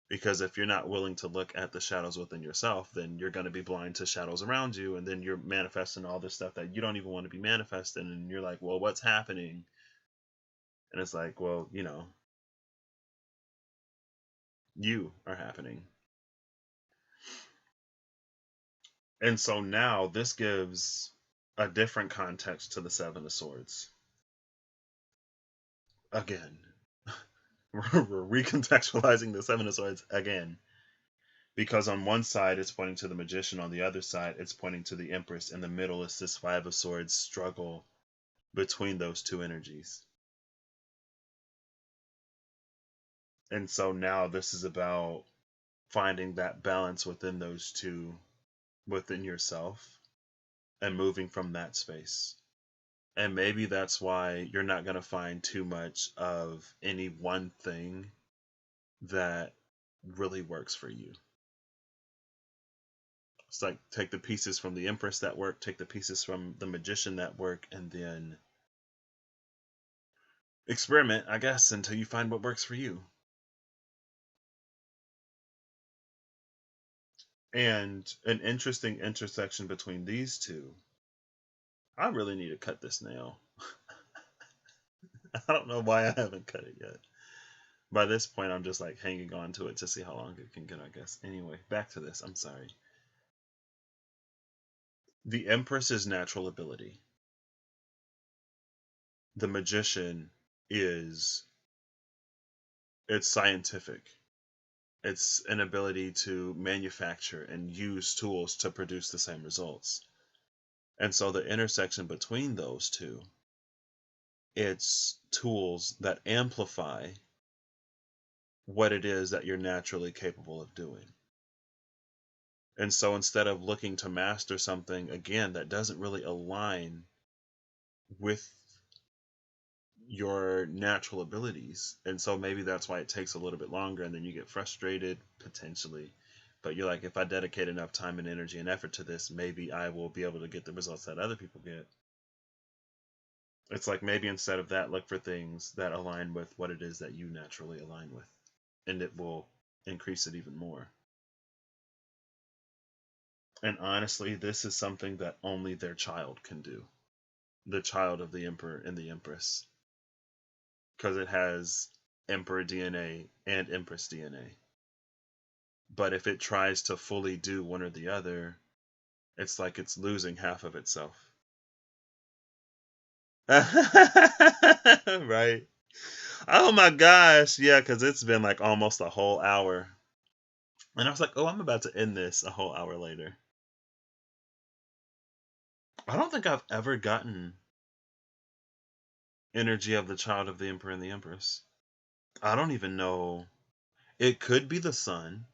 Because if you're not willing to look at the shadows within yourself, then you're going to be blind to shadows around you, and then you're manifesting all this stuff that you don't even want to be manifesting, and you're like, well, what's happening? And it's like, well, you are happening. And so now this gives a different context to the Seven of Swords. Again, we're recontextualizing the Seven of Swords again. Because on one side it's pointing to the magician, on the other side it's pointing to the Empress, in the middle is this Five of Swords struggle between those two energies. And so now this is about finding that balance within those two, within yourself, and moving from that space. And maybe that's why you're not going to find too much of any one thing that really works for you. It's like take the pieces from the Empress that work, take the pieces from the magician that work, and then experiment, I guess, until you find what works for you. And an interesting intersection between these two, I really need to cut this nail. I don't know why I haven't cut it yet. By this point, I'm just like hanging on to it to see how long it can get, I guess. Anyway, back to this. I'm sorry. The Empress's natural ability. The magician is, it's scientific. It's an ability to manufacture and use tools to produce the same results. And so the intersection between those two It's tools that amplify what it is that you're naturally capable of doing. And so instead of looking to master something, again, that doesn't really align with your natural abilities, and so maybe that's why it takes a little bit longer, and then you get frustrated potentially, but you're like, if I dedicate enough time and energy and effort to this, maybe I will be able to get the results that other people get. It's like, maybe instead of that, look for things that align with what it is that you naturally align with, and it will increase it even more. And honestly, this is something that only their child can do, the child of the emperor and the empress, because it has emperor DNA and empress DNA. But if it tries to fully do one or the other, it's like it's losing half of itself. Right. Oh my gosh. Yeah, because it's been like almost a whole hour. And I was like, oh, I'm about to end this a whole hour later. I don't think I've ever gotten energy of the child of the emperor and the empress. I don't even know. It could be the sun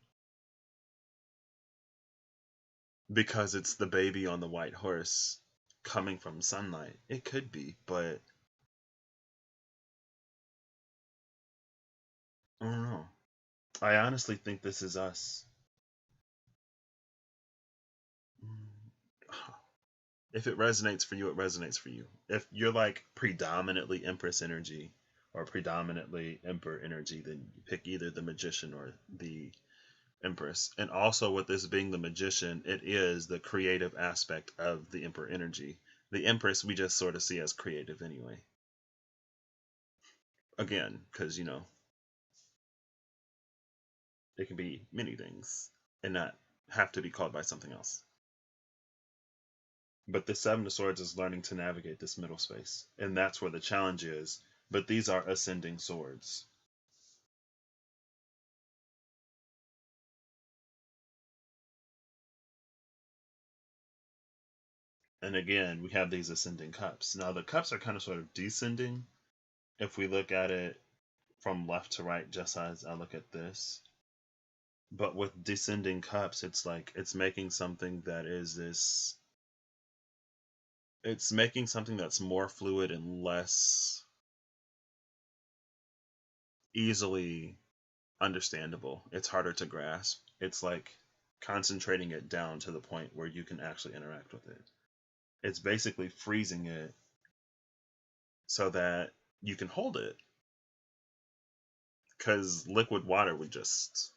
because it's the baby on the white horse coming from sunlight. It could be, but I don't know. I honestly think this is us. If it resonates for you, it resonates for you. If you're like predominantly Empress energy or predominantly Emperor energy, then you pick either the Magician or the Empress. And also, with this being the Magician, it is the creative aspect of the Emperor energy. The Empress we just sort of see as creative anyway. Again, because, it can be many things and not have to be called by something else. But the Seven of Swords is learning to navigate this middle space. And that's where the challenge is. But these are ascending swords. And again, we have these ascending cups. Now, the cups are kind of sort of descending if we look at it from left to right, just as I look at this. But with descending cups, it's like it's making something that is this. It's making something that's more fluid and less easily understandable. It's harder to grasp. It's like concentrating it down to the point where you can actually interact with it. It's basically freezing it so that you can hold it. Because liquid water would just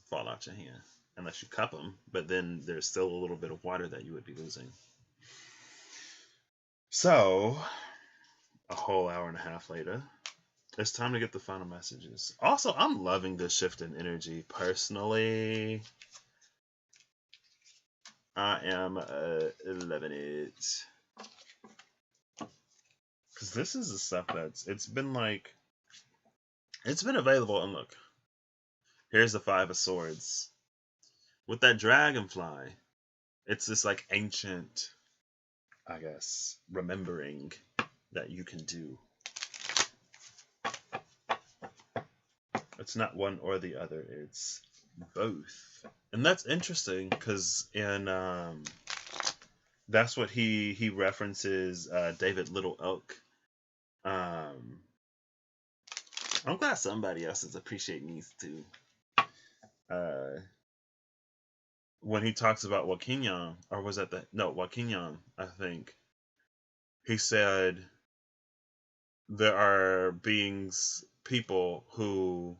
fall out your hand unless you cup them. But then there's still a little bit of water that you would be losing. So, a whole hour and a half later, it's time to get the final messages. Also, I'm loving this shift in energy personally. I am loving it. Because this is the stuff it's been available. And look, here's the Five of Swords. With that dragonfly, it's this like ancient, I guess, remembering that you can do. It's not one or the other, it's both. And that's interesting because in that's what he references David Little Elk. I'm glad somebody else is appreciating these too. When he talks about Joaquin, or was that Joaquin, I think, he said there are people who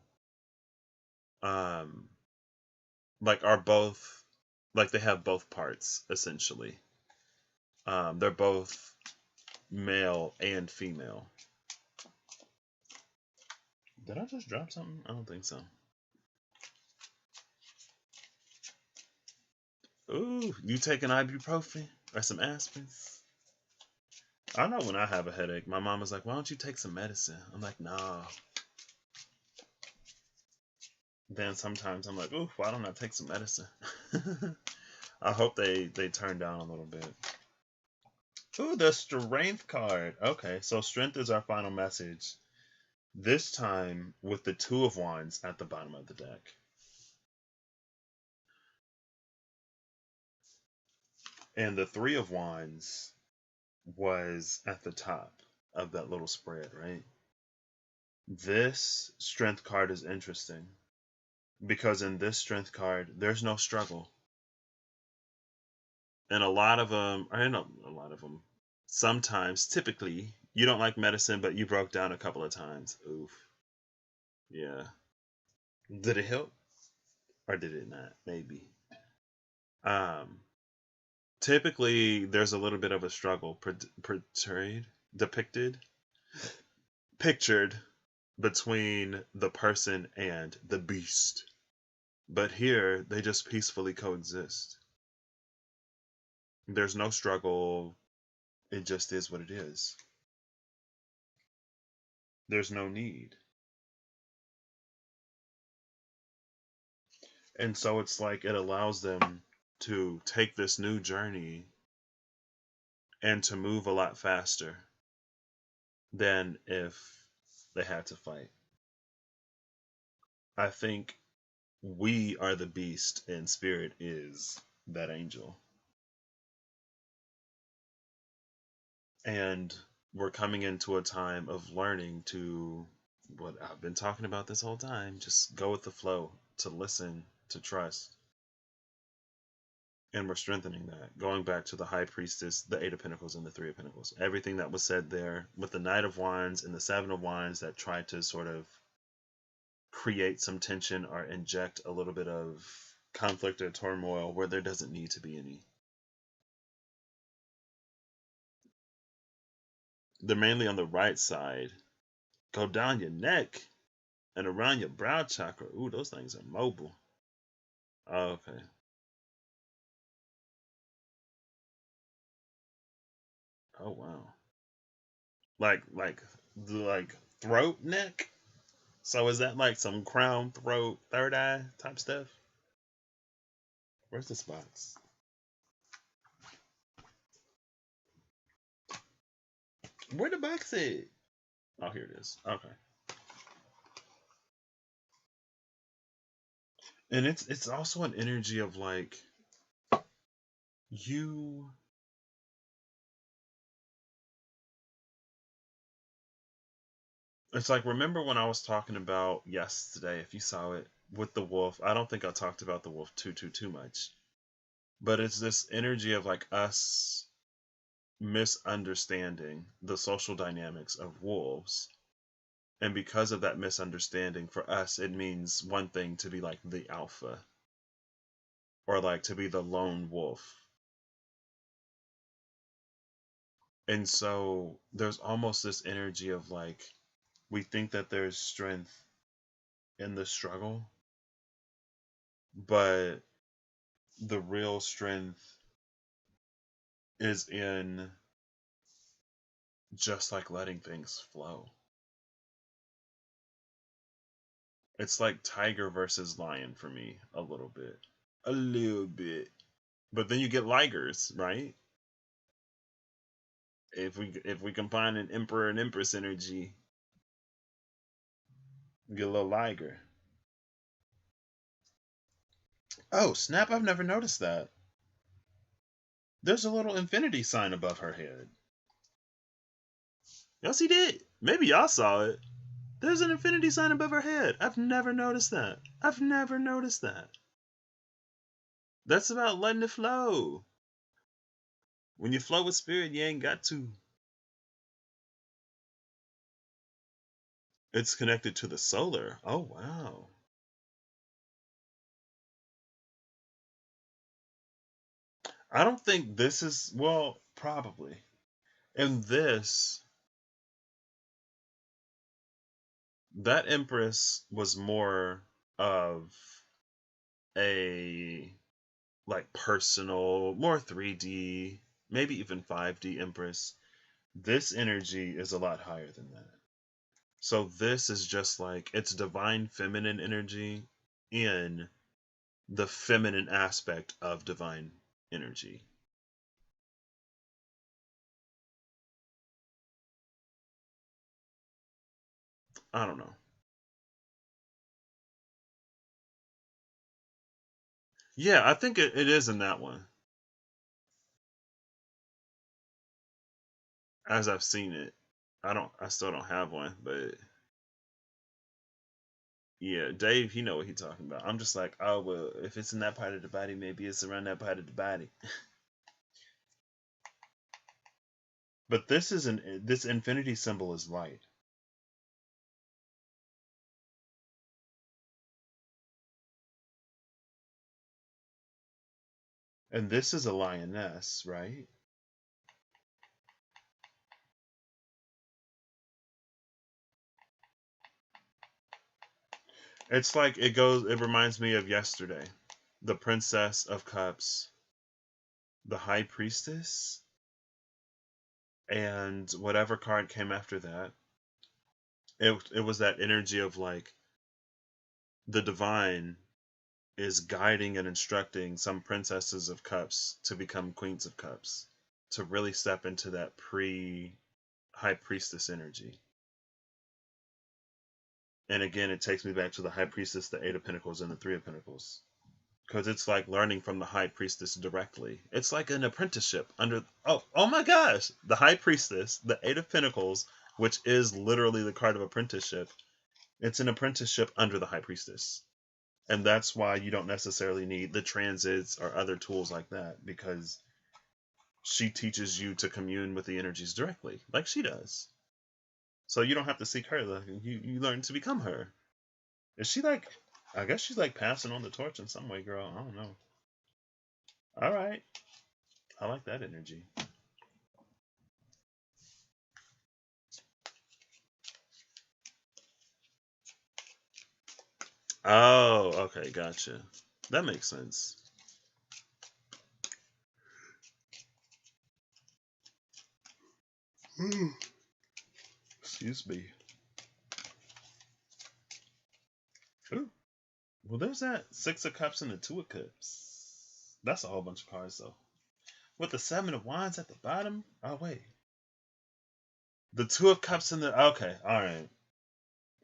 like are both, like they have both parts essentially. They're both male and female. Did I just drop something? I don't think so. Ooh, you taking ibuprofen or some aspirins? I know when I have a headache, my mom is like, why don't you take some medicine? I'm like, nah. Then sometimes I'm like, ooh, why don't I take some medicine? I hope they turn down a little bit. Ooh, the strength card. Okay, so strength is our final message. This time with the Two of Wands at the bottom of the deck. And the Three of Wands was at the top of that little spread, right? This strength card is interesting because in this strength card, there's no struggle. And a lot of them, I know a lot of them, sometimes, typically, you don't like medicine, but you broke down a couple of times. Oof. Yeah. Did it help? Or did it not? Maybe. Um, Typically, there's a little bit of a struggle portrayed, depicted, pictured between the person and the beast. But here, they just peacefully coexist. There's no struggle. It just is what it is. There's no need. And so it's like it allows them to take this new journey and to move a lot faster than if they had to fight. I think we are the beast and spirit is that angel. And we're coming into a time of learning to, what I've been talking about this whole time, just go with the flow, to listen, to trust. And we're strengthening that, going back to the High Priestess, the Eight of Pentacles, and the Three of Pentacles. Everything that was said there with the Knight of Wands and the Seven of Wands that tried to sort of create some tension or inject a little bit of conflict or turmoil where there doesn't need to be any. They're mainly on the right side. Go down your neck and around your brow chakra. Ooh, those things are mobile. Oh, okay. Oh wow. Like throat neck. So is that like some crown, throat, third eye type stuff? Where's this box? Where the box at? Oh, here it is. Okay. And it's also an energy of like you. It's like, remember when I was talking about yesterday, if you saw it, with the wolf. I don't think I talked about the wolf too much. But it's this energy of like us misunderstanding the social dynamics of wolves. And because of that misunderstanding, for us, it means one thing to be like the alpha or like to be the lone wolf. And so there's almost this energy of like, we think that there's strength in the struggle, but the real strength is in just like letting things flow. It's like tiger versus lion for me, a little bit. A little bit. But then you get ligers, right? If we combine an emperor and empress energy, you get a little liger. Oh, snap, I've never noticed that. There's a little infinity sign above her head. Yes, he did. Maybe y'all saw it. There's an infinity sign above her head. I've never noticed that. I've never noticed that. That's about letting it flow. When you flow with spirit, you ain't got to. It's connected to the solar. Oh, wow. I don't think this is, well, probably. And this, that Empress was more of a like personal, more 3D, maybe even 5D Empress. This energy is a lot higher than that. So this is just like, it's divine feminine energy in the feminine aspect of divine energy. I don't know. Yeah, I think it is in that one, as I've seen it. I still don't have one, but yeah, Dave, he know what he talking about. I'm just like, oh well, if it's in that part of the body, maybe it's around that part of the body. But this infinity symbol is light, and this is a lioness, right? It's like it goes. It reminds me of yesterday, the Princess of Cups, the High Priestess, and whatever card came after that. It was that energy of like the divine is guiding and instructing some princesses of cups to become queens of cups, to really step into that pre high priestess energy. And again, it takes me back to the high priestess, the eight of pentacles, and the three of pentacles. Because it's like learning from the high priestess directly. It's like an apprenticeship under, oh my gosh, the high priestess, the eight of pentacles, which is literally the card of apprenticeship. It's an apprenticeship under the high priestess. And that's why you don't necessarily need the transits or other tools like that, because she teaches you to commune with the energies directly, like she does. So you don't have to seek her. Like, you learn to become her. Is she like? I guess she's like passing on the torch in some way, girl. I don't know. All right, I like that energy. Oh, okay, gotcha. That makes sense. Excuse me. Ooh. Well, there's that Six of Cups and the Two of Cups. That's a whole bunch of cards, though. With the Seven of Wands at the bottom? Oh, wait. The Two of Cups and the. Okay, alright.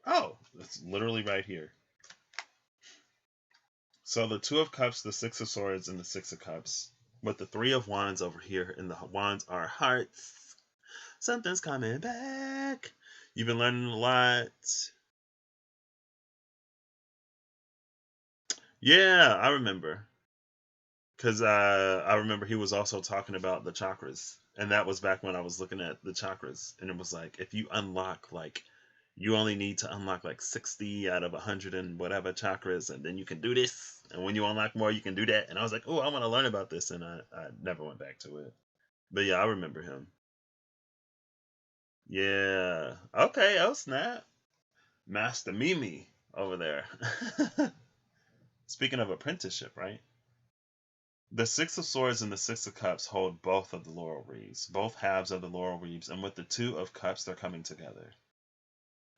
Oh, it's literally right here. So the Two of Cups, the Six of Swords, and the Six of Cups. With the Three of Wands over here, and the Wands are hearts. Something's coming back. You've been learning a lot. Yeah, I remember. Because I remember he was also talking about the chakras. And that was back when I was looking at the chakras. And it was like, if you unlock, like, you only need to unlock like 60 out of 100 and whatever chakras, and then you can do this. And when you unlock more, you can do that. And I was like, oh, I want to learn about this. And I never went back to it. But yeah, I remember him. Yeah. Okay. Oh, snap. Master Mimi over there. Speaking of apprenticeship, right? The Six of Swords and the Six of Cups hold both of the laurel wreaths, both halves of the laurel wreaths, and with the Two of Cups, they're coming together.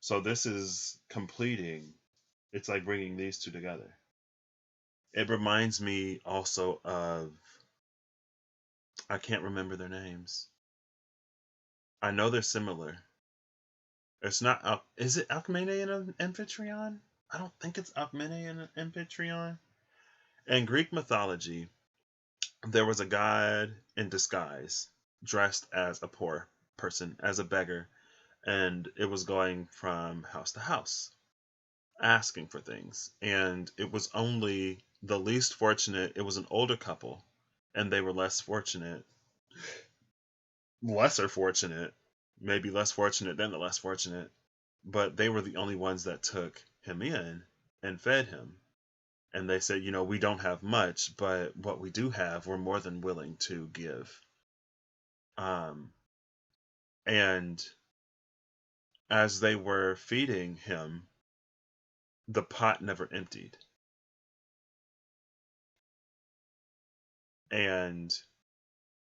So this is completing. It's like bringing these two together. It reminds me also of, I can't remember their names. I know they're similar. It's not is it Alcmene and Amphitryon? I don't think it's Alcmene and Amphitryon. In Greek mythology, there was a god in disguise, dressed as a poor person, as a beggar, and it was going from house to house, asking for things. And it was only the least fortunate, it was an older couple, and they were less fortunate, lesser fortunate, maybe less fortunate than the less fortunate, but they were the only ones that took him in and fed him. And they said, you know, we don't have much, but what we do have, we're more than willing to give. Um, and as they were feeding him, the pot never emptied. And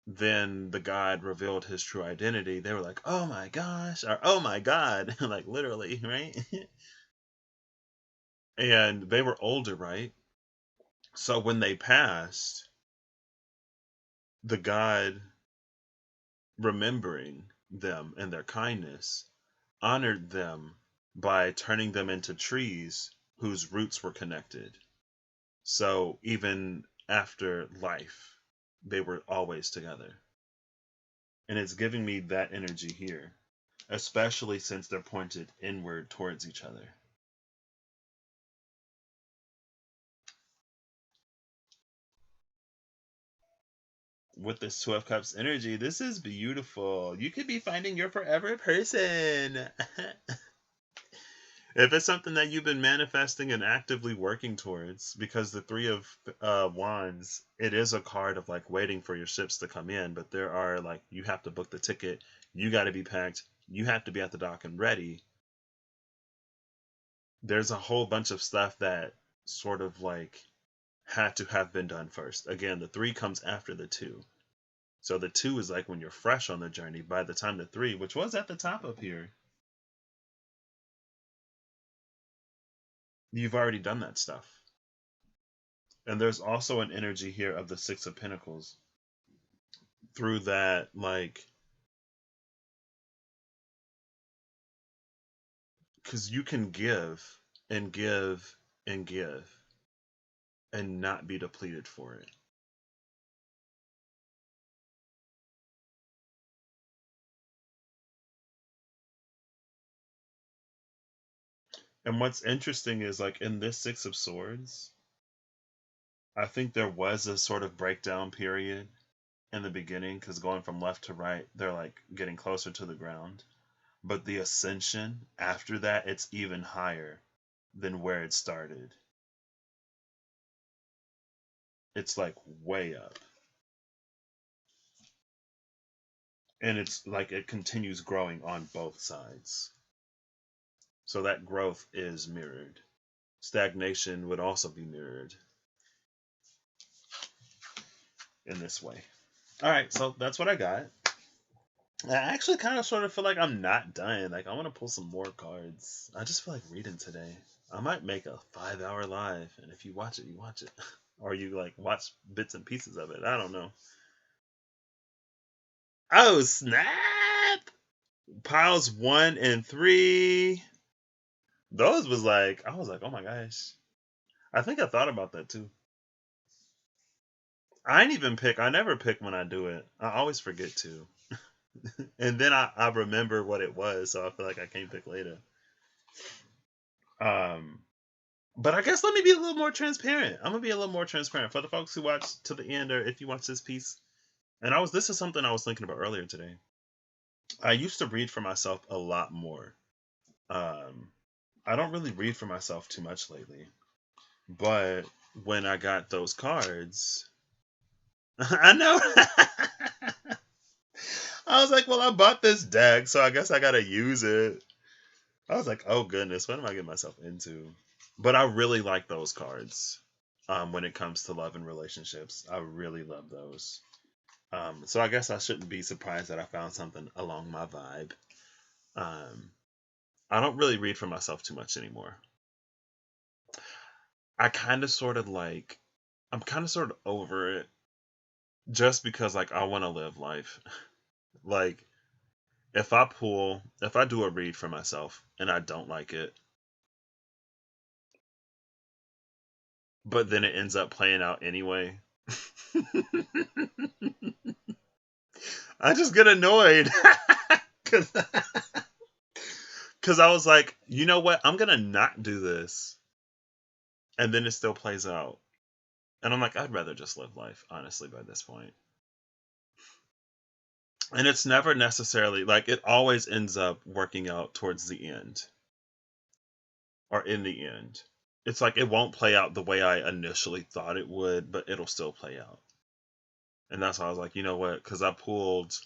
then the god revealed his true identity. They were like, oh my gosh, or oh my god, like literally, right? And they were older, right? So when they passed, the god, remembering them and their kindness, honored them by turning them into trees whose roots were connected. So even after life, they were always together. And it's giving me that energy here, especially since they're pointed inward towards each other. With this 12 cups energy, this is beautiful. You could be finding your forever person. If it's something that you've been manifesting and actively working towards, because the three of wands, it is a card of like waiting for your ships to come in, but there are like, you have to book the ticket, you got to be packed, you have to be at the dock and ready. There's a whole bunch of stuff that sort of like had to have been done first. Again, the 3 comes after the 2. So the 2 is like when you're fresh on the journey. By the time the 3, which was at the top up here, you've already done that stuff. And there's also an energy here of the 6 of Pentacles. Through that, like, because you can give and give and give and not be depleted for it. And what's interesting is, like, in this 6 of Swords, I think there was a sort of breakdown period in the beginning, because going from left to right, they're like getting closer to the ground. But the ascension after that, it's even higher than where it started. It's like way up. And it's like it continues growing on both sides. So that growth is mirrored. Stagnation would also be mirrored in this way. All right, so that's what I got. I actually kind of sort of feel like I'm not done. Like, I want to pull some more cards. I just feel like reading today. I might make a 5-hour live, and if you watch it, you watch it. Or you, like, watch bits and pieces of it. I don't know. Oh, snap! Piles 1 and 3. Those was like, I was like, oh my gosh. I think I thought about that too. I ain't even pick. I never pick when I do it. I always forget to. And then I remember what it was, so I feel like I can't pick later. But I guess let me be a little more transparent. I'm gonna be a little more transparent for the folks who watch to the end, or if you watch this piece. And this is something I was thinking about earlier today. I used to read for myself a lot more. I don't really read for myself too much lately. But when I got those cards, I know. I was like, well, I bought this deck, so I guess I gotta use it. I was like, oh goodness, what am I getting myself into? But I really like those cards. When it comes to love and relationships, I really love those. So I guess I shouldn't be surprised that I found something along my vibe. I don't really read for myself too much anymore. I kind of sort of like, I'm kind of sort of over it, just because like I want to live life. Like, if I do a read for myself and I don't like it, but then it ends up playing out anyway, I just get annoyed. Cause I was like, you know what? I'm gonna not do this. And then it still plays out. And I'm like, I'd rather just live life, honestly, by this point. And it's never necessarily, like, it always ends up working out towards the end. Or in the end. It's like it won't play out the way I initially thought it would, but it'll still play out. And that's why I was like, you know what? Because I pulled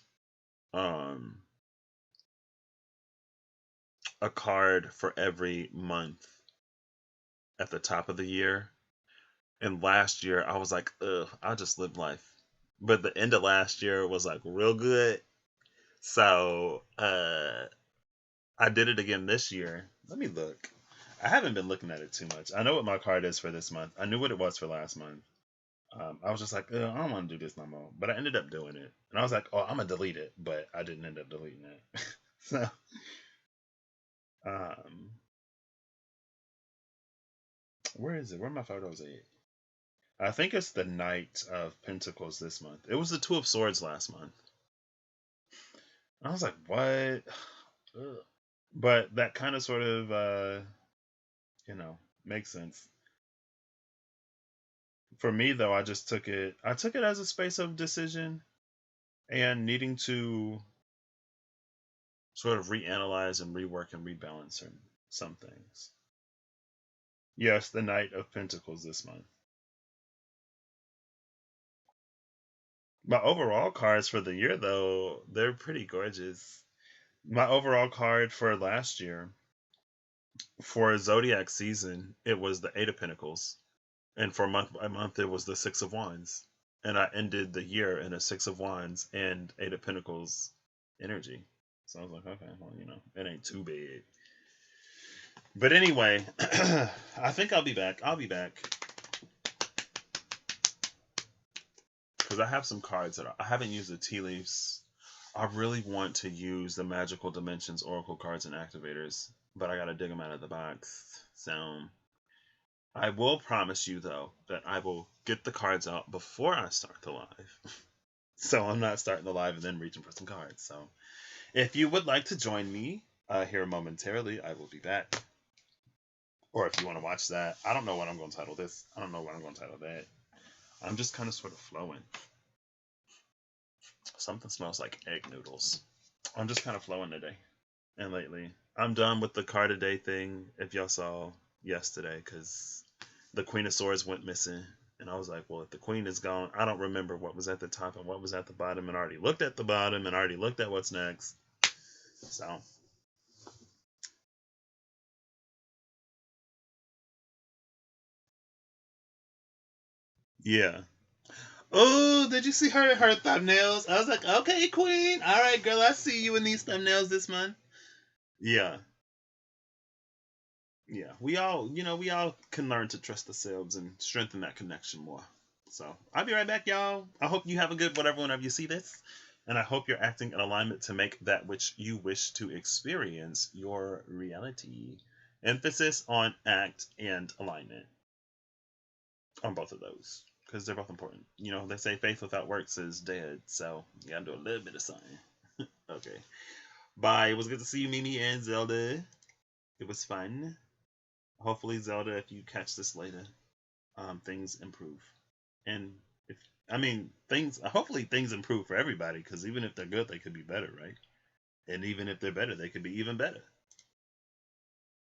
a card for every month at the top of the year. And last year, I was like, ugh, I'll just live life. But the end of last year was like real good. So I did it again this year. Let me look. I haven't been looking at it too much. I know what my card is for this month. I knew what it was for last month. I was just like, I don't want to do this no more. But I ended up doing it. And I was like, oh, I'm going to delete it. But I didn't end up deleting it. So Um, where is it? Where are my photos at? I think it's the Knight of Pentacles this month. It was the Two of Swords last month. I was like, what? Ugh. But that kind of sort of, you know, makes sense. For me, though, I took it as a space of decision and needing to sort of reanalyze and rework and rebalance some things. Yes, the Knight of Pentacles this month. My overall cards for the year, though, they're pretty gorgeous. My overall card for last year, for Zodiac season, it was the Eight of Pentacles. And for month by month, it was the Six of Wands. And I ended the year in a Six of Wands and Eight of Pentacles energy. So I was like, okay, well, it ain't too bad. But anyway, I think I'll be back. I'll be back. Because I have some cards that I haven't used the tea leaves. I really want to use the Magical Dimensions Oracle cards and activators, but I gotta dig them out of the box. So I will promise you, though, that I will get the cards out before I start the live. So I'm not starting the live and then reaching for some cards. So if you would like to join me here momentarily, I will be back. Or if you want to watch that, I don't know what I'm going to title this. I don't know what I'm going to title that. I'm just kind of sort of flowing. Something smells like egg noodles. I'm just kind of flowing today and lately. I'm done with the card a day thing, if y'all saw yesterday, because the Queen of Swords went missing. And I was like, well, if the Queen is gone, I don't remember what was at the top and what was at the bottom, and I already looked at the bottom and already looked at what's next. So yeah. Oh, did you see her thumbnails? I was like, okay, Queen. All right, girl, I see you in these thumbnails this month. Yeah. Yeah. We all can learn to trust ourselves and strengthen that connection more. So I'll be right back, y'all. I hope you have a good whatever whenever you see this. And I hope you're acting in alignment to make that which you wish to experience your reality. Emphasis on act and alignment on both of those, because they're both important. They say faith without works is dead, so you gotta do a little bit of something. Okay. Bye. It was good to see you, Mimi and Zelda. It was fun. Hopefully, Zelda, if you catch this later, things improve. And if things, hopefully things improve for everybody, because even if they're good, they could be better, right? And even if they're better, they could be even better.